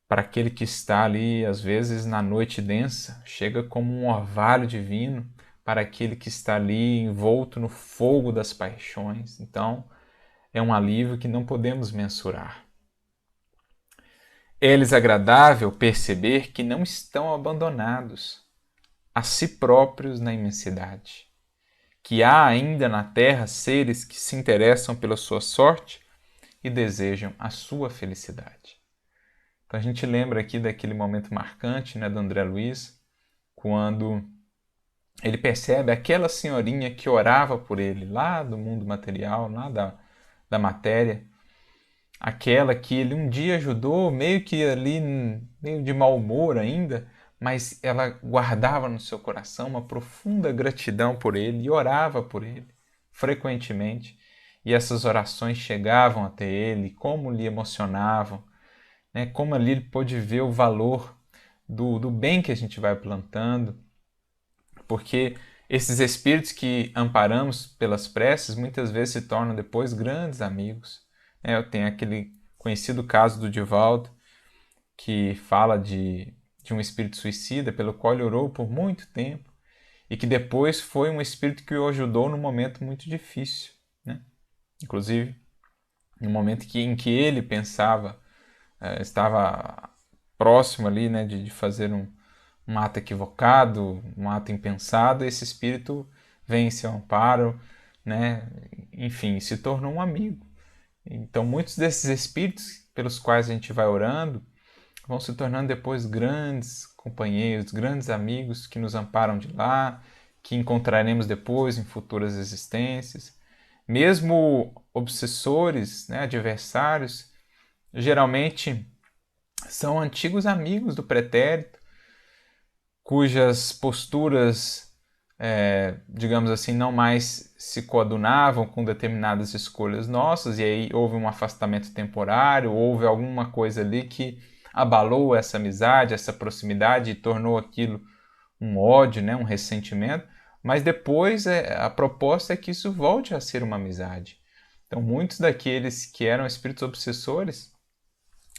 para aquele que está ali, às vezes, na noite densa, chega como um orvalho divino para aquele que está ali envolto no fogo das paixões. Então, é um alívio que não podemos mensurar. É-lhes agradável perceber que não estão abandonados a si próprios na imensidade, que há ainda na terra seres que se interessam pela sua sorte e desejam a sua felicidade. Então a gente lembra aqui daquele momento marcante, né, do André Luiz, quando ele percebe aquela senhorinha que orava por ele lá do mundo material, lá da matéria, aquela que ele um dia ajudou, meio que ali, meio de mau humor ainda, mas ela guardava no seu coração uma profunda gratidão por ele e orava por ele frequentemente. E essas orações chegavam até ele, como lhe emocionavam, né? Como ali ele pôde ver o valor do bem que a gente vai plantando, porque esses espíritos que amparamos pelas preces muitas vezes se tornam depois grandes amigos. Eu tenho aquele conhecido caso do Divaldo, que fala de um espírito suicida pelo qual ele orou por muito tempo e que depois foi um espírito que o ajudou num momento muito difícil, né? Inclusive, no momento em que ele pensava, estava próximo ali, né, de fazer um ato equivocado, um ato impensado, esse espírito vem em seu amparo, né? Enfim, se tornou um amigo. Então, muitos desses espíritos pelos quais a gente vai orando vão se tornando depois grandes companheiros, grandes amigos que nos amparam de lá, que encontraremos depois em futuras existências. Mesmo obsessores, né, adversários, geralmente são antigos amigos do pretérito, cujas posturas, digamos assim, não mais se coadunavam com determinadas escolhas nossas, e aí houve um afastamento temporário, houve alguma coisa ali que abalou essa amizade, essa proximidade e tornou aquilo um ódio, né, um ressentimento, mas depois a proposta é que isso volte a ser uma amizade. Então, muitos daqueles que eram espíritos obsessores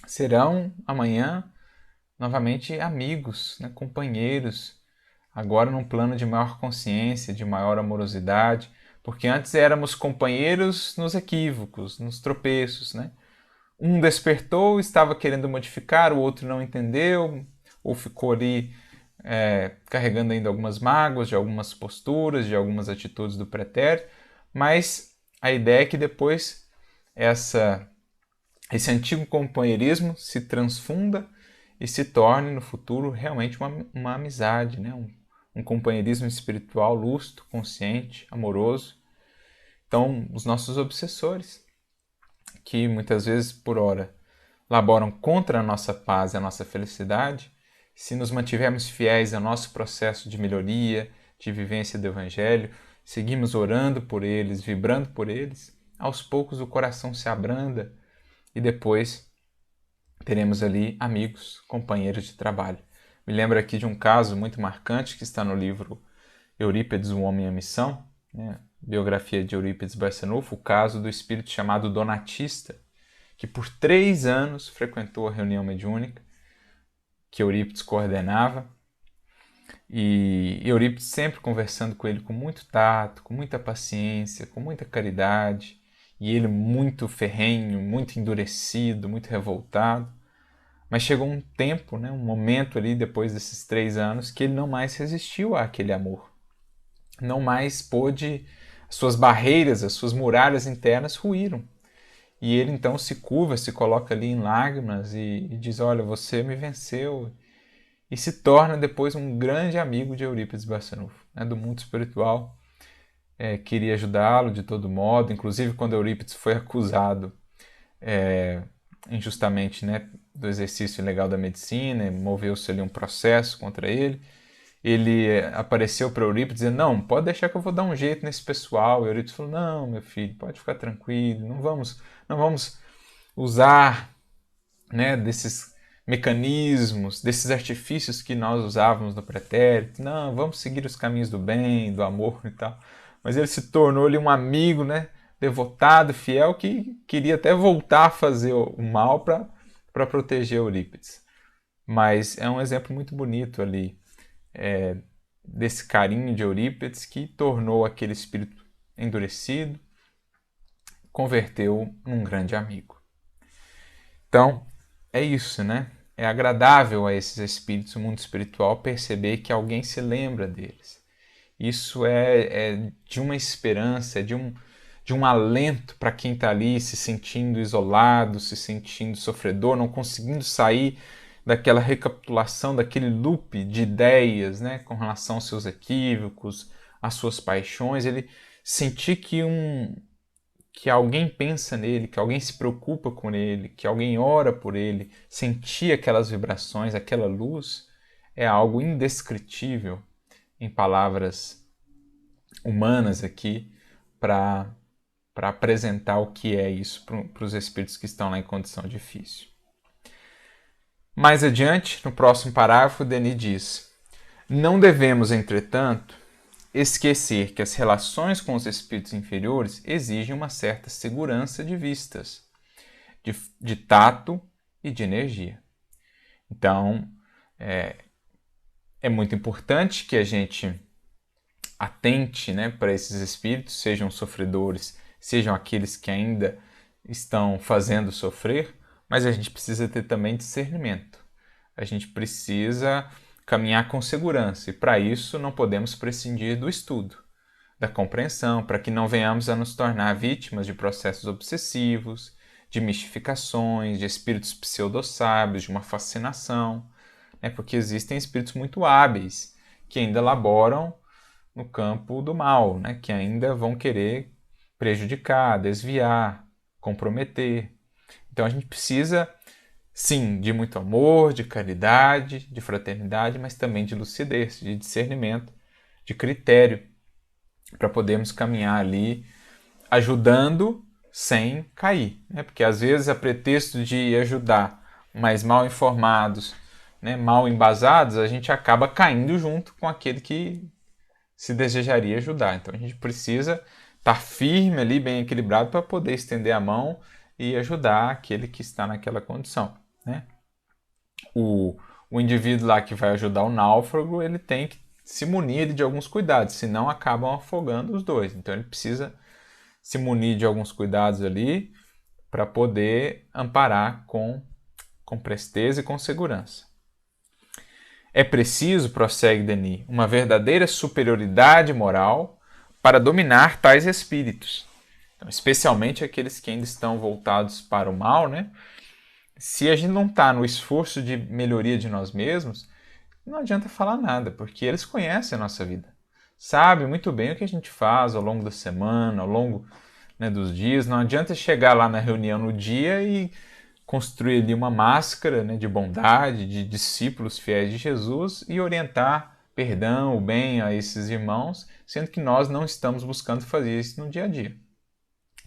serão amanhã novamente amigos, né, companheiros, agora num plano de maior consciência, de maior amorosidade, porque antes éramos companheiros nos equívocos, nos tropeços, né? Um despertou, estava querendo modificar, o outro não entendeu, ou ficou ali carregando ainda algumas mágoas de algumas posturas, de algumas atitudes do pretérito, mas a ideia é que depois esse antigo companheirismo se transfunda e se torne no futuro realmente uma amizade, né? Um companheirismo espiritual lúcido, consciente, amoroso. Então, os nossos obsessores, que muitas vezes, por hora, laboram contra a nossa paz e a nossa felicidade, se nos mantivermos fiéis ao nosso processo de melhoria, de vivência do Evangelho, seguimos orando por eles, vibrando por eles, aos poucos o coração se abranda e depois teremos ali amigos, companheiros de trabalho. Me lembro aqui de um caso muito marcante que está no livro Eurípides, o Homem e a Missão, né? Biografia de Eurípides Barçanufo, o caso do espírito chamado Donatista, que por 3 anos frequentou a reunião mediúnica que Eurípides coordenava, e Eurípides sempre conversando com ele com muito tato, com muita paciência, com muita caridade, e ele muito ferrenho, muito endurecido, muito revoltado. Mas chegou um tempo, né, um momento ali depois desses 3 anos que ele não mais resistiu àquele amor. Não mais pôde, as suas barreiras, as suas muralhas internas ruíram. E ele então se curva, se coloca ali em lágrimas e diz: olha, você me venceu. E se torna depois um grande amigo de Eurípides Barçanufo, né, do mundo espiritual. Queria ajudá-lo de todo modo, inclusive quando Eurípides foi acusado injustamente, né, do exercício ilegal da medicina, moveu-se ali um processo contra ele. Ele apareceu para Eurípides dizendo, não, pode deixar que eu vou dar um jeito nesse pessoal. E Eurípides falou, não, meu filho, pode ficar tranquilo, não vamos usar, né, desses mecanismos, desses artifícios que nós usávamos no pretérito. Não, vamos seguir os caminhos do bem, do amor e tal. Mas ele se tornou ali um amigo, né, devotado, fiel, que queria até voltar a fazer o mal para proteger Eurípides. Mas é um exemplo muito bonito ali, desse carinho de Eurípides que tornou aquele espírito endurecido, converteu num grande amigo. Então, é isso, né? É agradável a esses espíritos, o mundo espiritual, perceber que alguém se lembra deles. Isso é de uma esperança, de um alento para quem está ali se sentindo isolado, se sentindo sofredor, não conseguindo sair daquela recapitulação, daquele loop de ideias, né, com relação aos seus equívocos, às suas paixões. Ele sentir que alguém pensa nele, que alguém se preocupa com ele, que alguém ora por ele, sentir aquelas vibrações, aquela luz, é algo indescritível em palavras humanas aqui para apresentar o que é isso para os espíritos que estão lá em condição difícil. Mais adiante, no próximo parágrafo, Denis diz: não devemos, entretanto, esquecer que as relações com os espíritos inferiores exigem uma certa segurança de vistas, de tato e de energia. Então, é muito importante que a gente atente, né, para esses espíritos, sejam sofredores, sejam aqueles que ainda estão fazendo sofrer, mas a gente precisa ter também discernimento. A gente precisa caminhar com segurança e para isso não podemos prescindir do estudo, da compreensão, para que não venhamos a nos tornar vítimas de processos obsessivos, de mistificações, de espíritos pseudo-sábios, de uma fascinação, né? Porque existem espíritos muito hábeis que ainda laboram no campo do mal, né? Que ainda vão querer prejudicar, desviar, comprometer. Então a gente precisa, sim, de muito amor, de caridade, de fraternidade, mas também de lucidez, de discernimento, de critério, para podermos caminhar ali ajudando sem cair, né? Porque às vezes a pretexto de ajudar, mas mal informados, né, mal embasados, a gente acaba caindo junto com aquele que se desejaria ajudar. Então a gente precisa estar firme ali, bem equilibrado, para poder estender a mão e ajudar aquele que está naquela condição, né? O indivíduo lá que vai ajudar o náufrago, ele tem que se munir de alguns cuidados, senão acabam afogando os dois. Então ele precisa se munir de alguns cuidados ali para poder amparar com presteza e com segurança. É preciso, prossegue Denis, uma verdadeira superioridade moral para dominar tais espíritos, então, especialmente aqueles que ainda estão voltados para o mal, né? Se a gente não está no esforço de melhoria de nós mesmos, não adianta falar nada, porque eles conhecem a nossa vida, sabem muito bem o que a gente faz ao longo da semana, ao longo, né, dos dias. Não adianta chegar lá na reunião no dia e construir ali uma máscara, né, de bondade, de discípulos fiéis de Jesus e orientar perdão, o bem a esses irmãos, sendo que nós não estamos buscando fazer isso no dia a dia.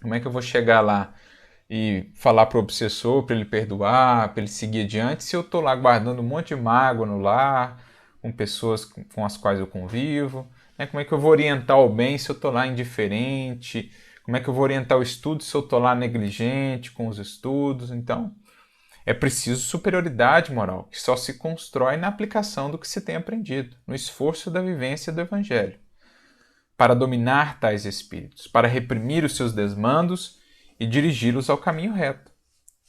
Como é que eu vou chegar lá e falar para o obsessor para ele perdoar, para ele seguir adiante, se eu estou lá guardando um monte de mágoa no lar, com pessoas com as quais eu convivo? Né? Como é que eu vou orientar o bem se eu estou lá indiferente? Como é que eu vou orientar o estudo se eu estou lá negligente com os estudos? Então, é preciso superioridade moral, que só se constrói na aplicação do que se tem aprendido, no esforço da vivência do Evangelho, para dominar tais espíritos, para reprimir os seus desmandos e dirigi-los ao caminho reto.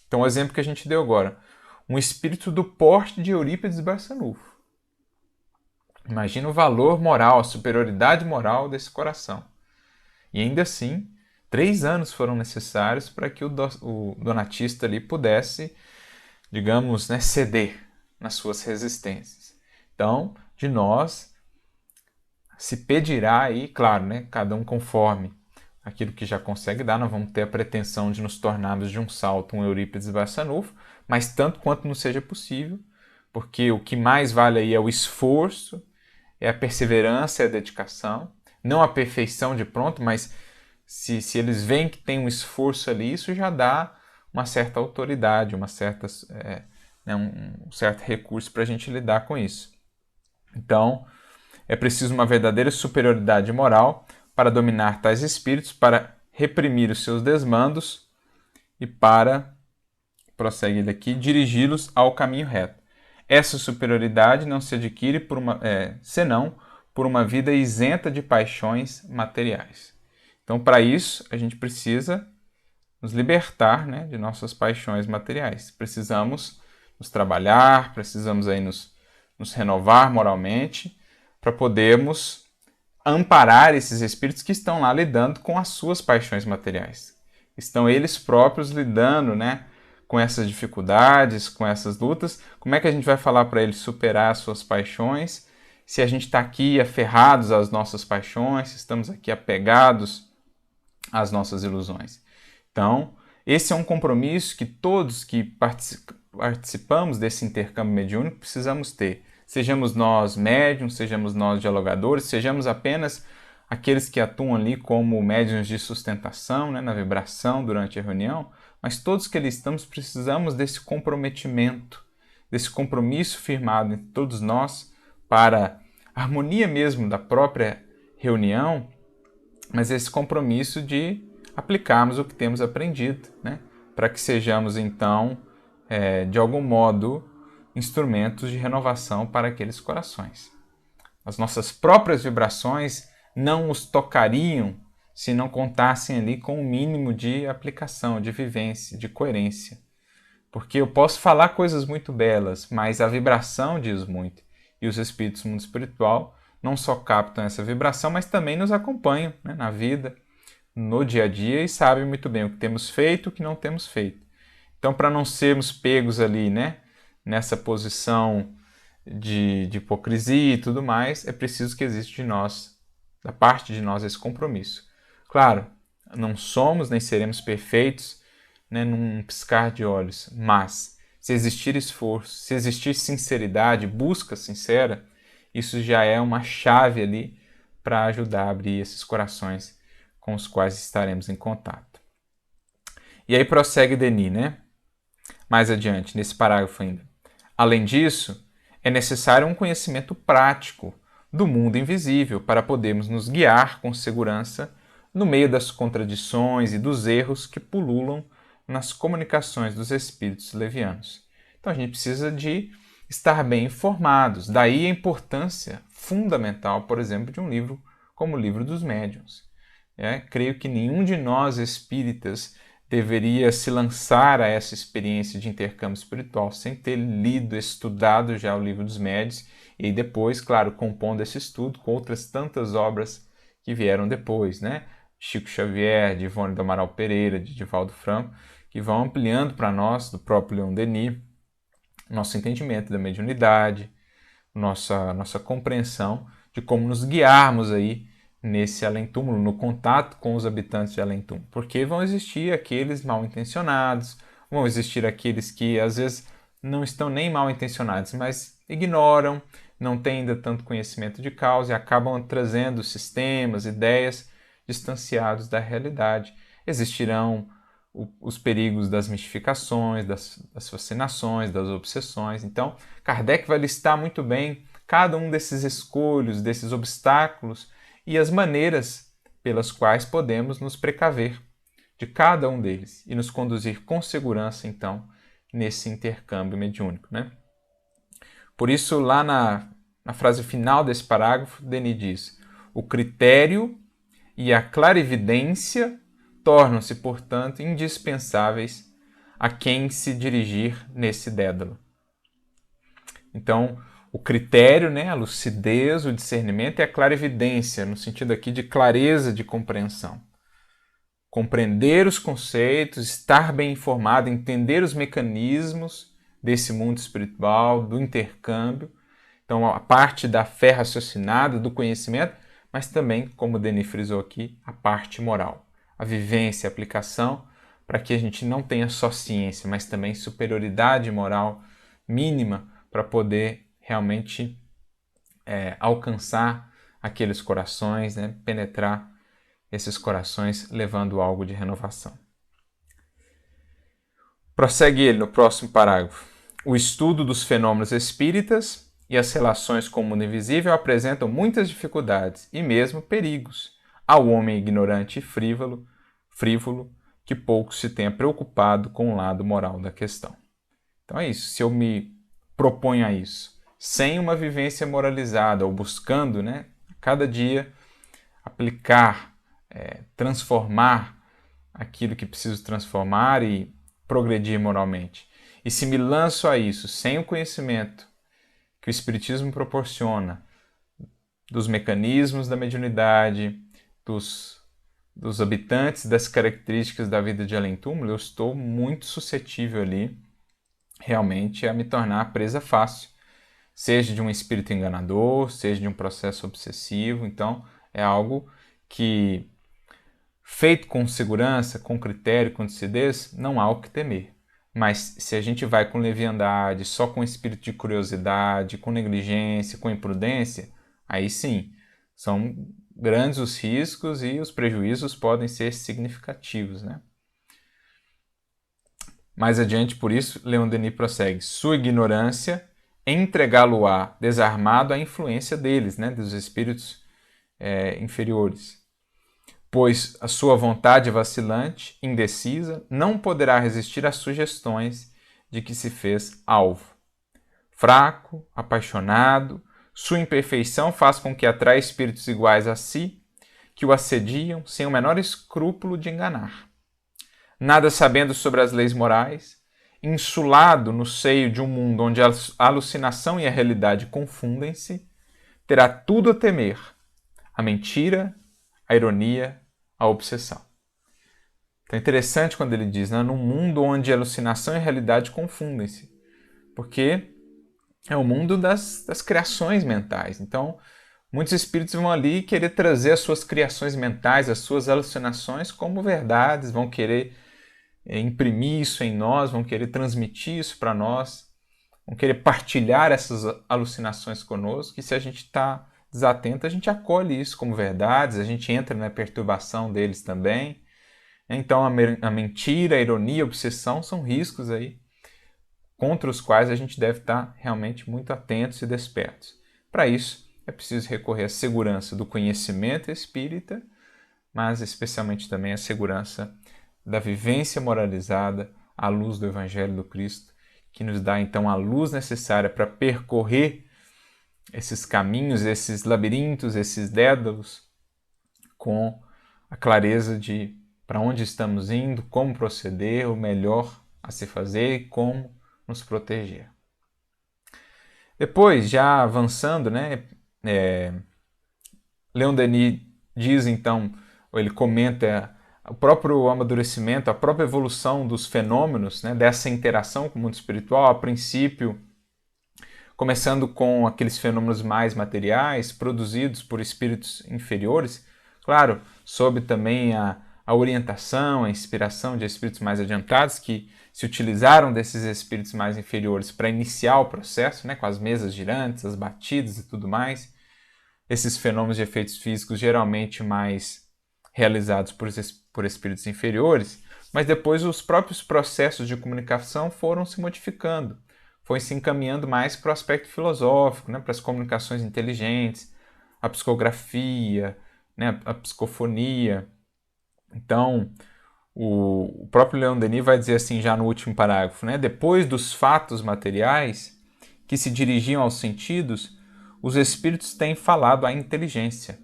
Então, o exemplo que a gente deu agora, um espírito do porte de Eurípides Barçanufo. Imagina o valor moral, a superioridade moral desse coração. E ainda assim, 3 anos foram necessários para que o donatista ali pudesse, digamos, né, ceder nas suas resistências. Então, de nós se pedirá aí, claro, né, cada um conforme aquilo que já consegue dar, não vamos ter a pretensão de nos tornarmos de um salto um Eurípides Barçanufo, mas tanto quanto não seja possível, porque o que mais vale aí é o esforço, é a perseverança, é a dedicação, não a perfeição de pronto, mas se eles veem que tem um esforço ali, isso já dá uma certa autoridade, um certo recurso para a gente lidar com isso. Então, é preciso uma verdadeira superioridade moral para dominar tais espíritos, para reprimir os seus desmandos e para, prossegue ele aqui, dirigi-los ao caminho reto. Essa superioridade não se adquire senão por uma vida isenta de paixões materiais. Então, para isso, a gente precisa nos libertar, né, de nossas paixões materiais. Precisamos nos trabalhar, precisamos aí nos renovar moralmente para podermos amparar esses espíritos que estão lá lidando com as suas paixões materiais. Estão eles próprios lidando, né, com essas dificuldades, com essas lutas. Como é que a gente vai falar para eles superar as suas paixões se a gente está aqui aferrados às nossas paixões, se estamos aqui apegados às nossas ilusões? Então, esse é um compromisso que todos que participamos desse intercâmbio mediúnico precisamos ter. Sejamos nós médiums, sejamos nós dialogadores, sejamos apenas aqueles que atuam ali como médiuns de sustentação, né, na vibração durante a reunião, mas todos que ali estamos precisamos desse comprometimento, desse compromisso firmado entre todos nós para a harmonia mesmo da própria reunião, mas esse compromisso de aplicarmos o que temos aprendido, né, para que sejamos então, de algum modo, instrumentos de renovação para aqueles corações. As nossas próprias vibrações não os tocariam se não contassem ali com um mínimo de aplicação, de vivência, de coerência. Porque eu posso falar coisas muito belas, mas a vibração diz muito. E os espíritos do mundo espiritual não só captam essa vibração, mas também nos acompanham, né, na vida, no dia a dia, e sabem muito bem o que temos feito e o que não temos feito. Então, para não sermos pegos ali, né, nessa posição de hipocrisia e tudo mais, é preciso que exista de nós, da parte de nós, esse compromisso. Claro, não somos nem seremos perfeitos, né, num piscar de olhos, mas se existir esforço, se existir sinceridade, busca sincera, isso já é uma chave ali para ajudar a abrir esses corações com os quais estaremos em contato. E aí prossegue Denis, né? Mais adiante, nesse parágrafo ainda. Além disso, é necessário um conhecimento prático do mundo invisível para podermos nos guiar com segurança no meio das contradições e dos erros que pululam nas comunicações dos espíritos levianos. Então a gente precisa de estar bem informados. Daí a importância fundamental, por exemplo, de um livro como o Livro dos Médiuns. Creio que nenhum de nós espíritas deveria se lançar a essa experiência de intercâmbio espiritual sem ter lido, estudado já o Livro dos Médiuns e depois, claro, compondo esse estudo com outras tantas obras que vieram depois, né? Chico Xavier, de Ivone do Amaral Pereira, de Divaldo Franco, que vão ampliando para nós, do próprio Leon Denis, nosso entendimento da mediunidade, nossa compreensão de como nos guiarmos aí nesse além-túmulo, no contato com os habitantes de além-túmulo. Porque vão existir aqueles mal intencionados, vão existir aqueles que às vezes não estão nem mal intencionados, mas ignoram, não têm ainda tanto conhecimento de causa e acabam trazendo sistemas, ideias distanciados da realidade. Existirão os perigos das mistificações, das fascinações, das obsessões. Então, Kardec vai listar muito bem cada um desses escolhos, desses obstáculos e as maneiras pelas quais podemos nos precaver de cada um deles e nos conduzir com segurança, então, nesse intercâmbio mediúnico, né? Por isso, lá na frase final desse parágrafo, Denis diz: o critério e a clarividência tornam-se, portanto, indispensáveis a quem se dirigir nesse dédalo. Então, o critério, né, a lucidez, o discernimento e a clarividência, no sentido aqui de clareza de compreensão. Compreender os conceitos, estar bem informado, entender os mecanismos desse mundo espiritual, do intercâmbio. Então, a parte da fé raciocinada, do conhecimento, mas também, como o Denis frisou aqui, a parte moral. A vivência, a aplicação, para que a gente não tenha só ciência, mas também superioridade moral mínima para poder realmente alcançar aqueles corações, né? Penetrar esses corações, levando algo de renovação. Prossegue ele no próximo parágrafo. O estudo dos fenômenos espíritas e as relações com o mundo invisível apresentam muitas dificuldades e mesmo perigos ao homem ignorante e frívolo que pouco se tenha preocupado com o lado moral da questão. Então é isso. Se eu me proponho a isso, sem uma vivência moralizada, ou buscando, né, cada dia aplicar, transformar aquilo que preciso transformar e progredir moralmente. E se me lanço a isso sem o conhecimento que o Espiritismo proporciona dos mecanismos da mediunidade, dos habitantes, das características da vida de além-túmulo, eu estou muito suscetível ali realmente a me tornar presa fácil, seja de um espírito enganador, seja de um processo obsessivo. Então é algo que, feito com segurança, com critério, com lucidez, não há o que temer. Mas se a gente vai com leviandade, só com espírito de curiosidade, com negligência, com imprudência, aí sim, são grandes os riscos e os prejuízos podem ser significativos, né? Mais adiante, por isso, Leon Denis prossegue. Sua ignorância entregá-lo-á desarmado à influência deles, né, dos espíritos inferiores. Pois a sua vontade vacilante, indecisa, não poderá resistir às sugestões de que se fez alvo. Fraco, apaixonado, sua imperfeição faz com que atraia espíritos iguais a si, que o assediam sem o menor escrúpulo de enganar. Nada sabendo sobre as leis morais, insulado no seio de um mundo onde a alucinação e a realidade confundem-se, terá tudo a temer: a mentira, a ironia, a obsessão. Então é interessante quando ele diz, né, num mundo onde a alucinação e a realidade confundem-se, porque é o mundo das criações mentais. Então, muitos espíritos vão ali querer trazer as suas criações mentais, as suas alucinações como verdades, vão querer imprimir isso em nós, vão querer transmitir isso para nós, vão querer partilhar essas alucinações conosco, e se a gente está desatento, a gente acolhe isso como verdades, a gente entra na perturbação deles também. Então a mentira, a ironia, a obsessão são riscos aí contra os quais a gente deve estar realmente muito atentos e despertos. Para isso, é preciso recorrer à segurança do conhecimento espírita, mas especialmente também à segurança da vivência moralizada à luz do Evangelho do Cristo, que nos dá então a luz necessária para percorrer esses caminhos, esses labirintos, esses dédalos, com a clareza de para onde estamos indo, como proceder, o melhor a se fazer e como nos proteger. Depois, já avançando, né, Leon Denis diz então, ou ele comenta o próprio amadurecimento, a própria evolução dos fenômenos, né, dessa interação com o mundo espiritual, a princípio, começando com aqueles fenômenos mais materiais, produzidos por espíritos inferiores, claro, sob também a orientação, a inspiração de espíritos mais adiantados, que se utilizaram desses espíritos mais inferiores para iniciar o processo, né, com as mesas girantes, as batidas e tudo mais. Esses fenômenos de efeitos físicos geralmente mais realizados por espíritos inferiores, mas depois os próprios processos de comunicação foram se modificando, foi se encaminhando mais para o aspecto filosófico, né, para as comunicações inteligentes, a psicografia, né, a psicofonia. Então, o próprio Leon Denis vai dizer assim já no último parágrafo, né, depois dos fatos materiais que se dirigiam aos sentidos, os espíritos têm falado à inteligência,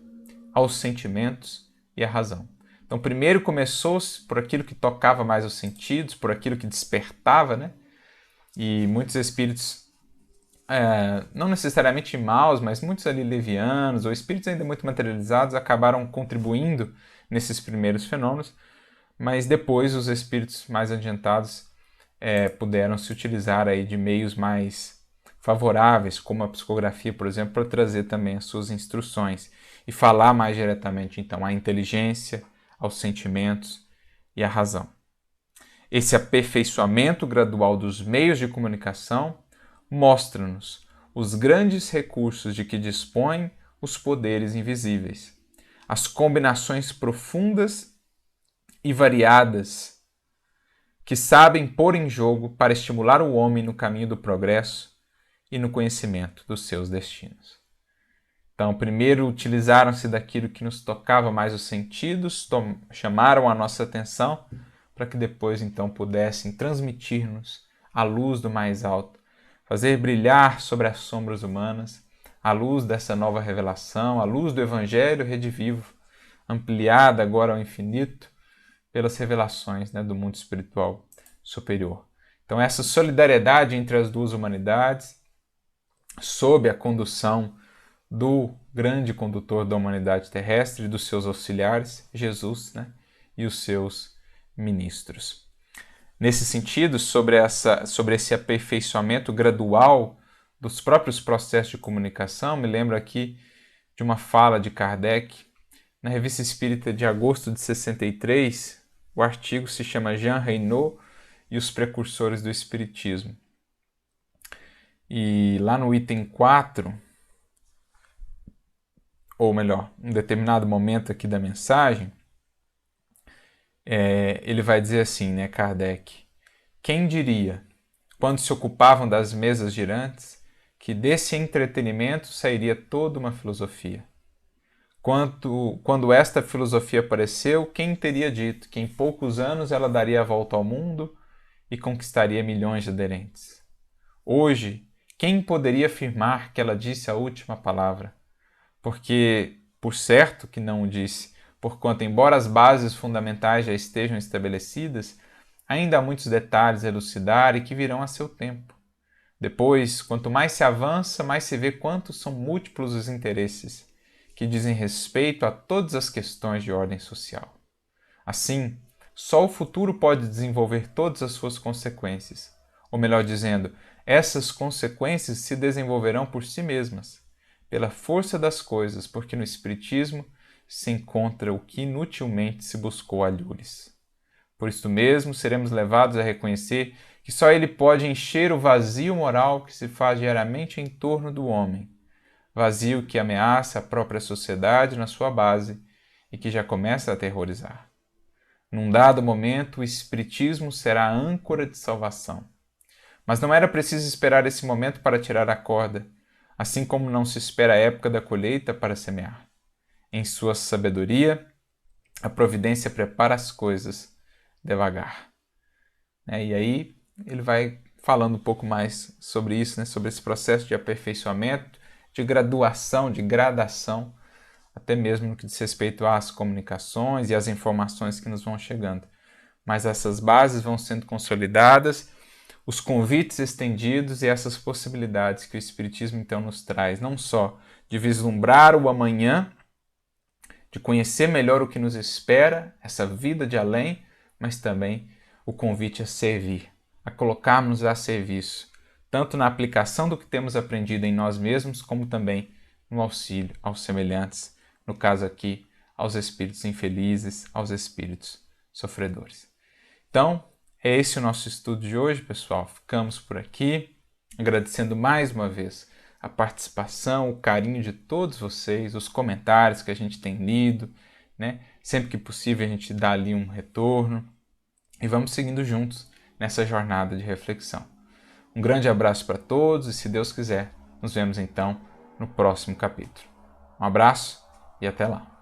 aos sentimentos e à razão. Então, primeiro começou-se por aquilo que tocava mais os sentidos, por aquilo que despertava, né? E muitos espíritos, não necessariamente maus, mas muitos ali levianos, ou espíritos ainda muito materializados, acabaram contribuindo nesses primeiros fenômenos, mas depois os espíritos mais adiantados puderam se utilizar aí de meios mais favoráveis, como a psicografia, por exemplo, para trazer também as suas instruções e falar mais diretamente, então, à inteligência, aos sentimentos e à razão. Esse aperfeiçoamento gradual dos meios de comunicação mostra-nos os grandes recursos de que dispõem os poderes invisíveis, as combinações profundas e variadas que sabem pôr em jogo para estimular o homem no caminho do progresso e no conhecimento dos seus destinos. Então, primeiro utilizaram-se daquilo que nos tocava mais os sentidos, chamaram a nossa atenção para que depois então pudessem transmitir-nos a luz do mais alto, fazer brilhar sobre as sombras humanas a luz dessa nova revelação, a luz do Evangelho redivivo, ampliada agora ao infinito pelas revelações, do mundo espiritual superior. Então, essa solidariedade entre as duas humanidades, sob a condução do grande condutor da humanidade terrestre e dos seus auxiliares, Jesus, e os seus ministros. Nesse sentido, sobre esse aperfeiçoamento gradual dos próprios processos de comunicação, me lembro aqui de uma fala de Kardec na Revista Espírita de agosto de 63. O artigo se chama Jean Reynaud e os precursores do Espiritismo. E lá no item 4, ou melhor, um determinado momento aqui da mensagem, ele vai dizer assim, Kardec: quem diria, quando se ocupavam das mesas girantes, que desse entretenimento sairia toda uma filosofia? Quando esta filosofia apareceu, quem teria dito que em poucos anos ela daria a volta ao mundo e conquistaria milhões de aderentes? Hoje, quem poderia afirmar que ela disse a última palavra? Porque, por certo que não o disse, porquanto, embora as bases fundamentais já estejam estabelecidas, ainda há muitos detalhes a elucidar e que virão a seu tempo. Depois, quanto mais se avança, mais se vê quantos são múltiplos os interesses que dizem respeito a todas as questões de ordem social. Assim, só o futuro pode desenvolver todas as suas consequências, ou melhor dizendo, essas consequências se desenvolverão por si mesmas, pela força das coisas, porque no Espiritismo se encontra o que inutilmente se buscou alhures. Por isto mesmo, seremos levados a reconhecer que só ele pode encher o vazio moral que se faz diariamente em torno do homem, vazio que ameaça a própria sociedade na sua base e que já começa a aterrorizar. Num dado momento, o Espiritismo será a âncora de salvação. Mas não era preciso esperar esse momento para tirar a corda, assim como não se espera a época da colheita para semear. Em sua sabedoria, a providência prepara as coisas devagar. E aí ele vai falando um pouco mais sobre isso, sobre esse processo de aperfeiçoamento, de graduação, de gradação, até mesmo no que diz respeito às comunicações e às informações que nos vão chegando. Mas essas bases vão sendo consolidadas, os convites estendidos e essas possibilidades que o Espiritismo então nos traz, não só de vislumbrar o amanhã, de conhecer melhor o que nos espera, essa vida de além, mas também o convite a servir, a colocarmos a serviço, tanto na aplicação do que temos aprendido em nós mesmos, como também no auxílio aos semelhantes, no caso aqui, aos espíritos infelizes, aos espíritos sofredores. Então, é esse o nosso estudo de hoje, pessoal. Ficamos por aqui, agradecendo mais uma vez a participação, o carinho de todos vocês, os comentários que a gente tem lido, Sempre que possível a gente dá ali um retorno e vamos seguindo juntos nessa jornada de reflexão. Um grande abraço para todos e, se Deus quiser, nos vemos então no próximo capítulo. Um abraço e até lá!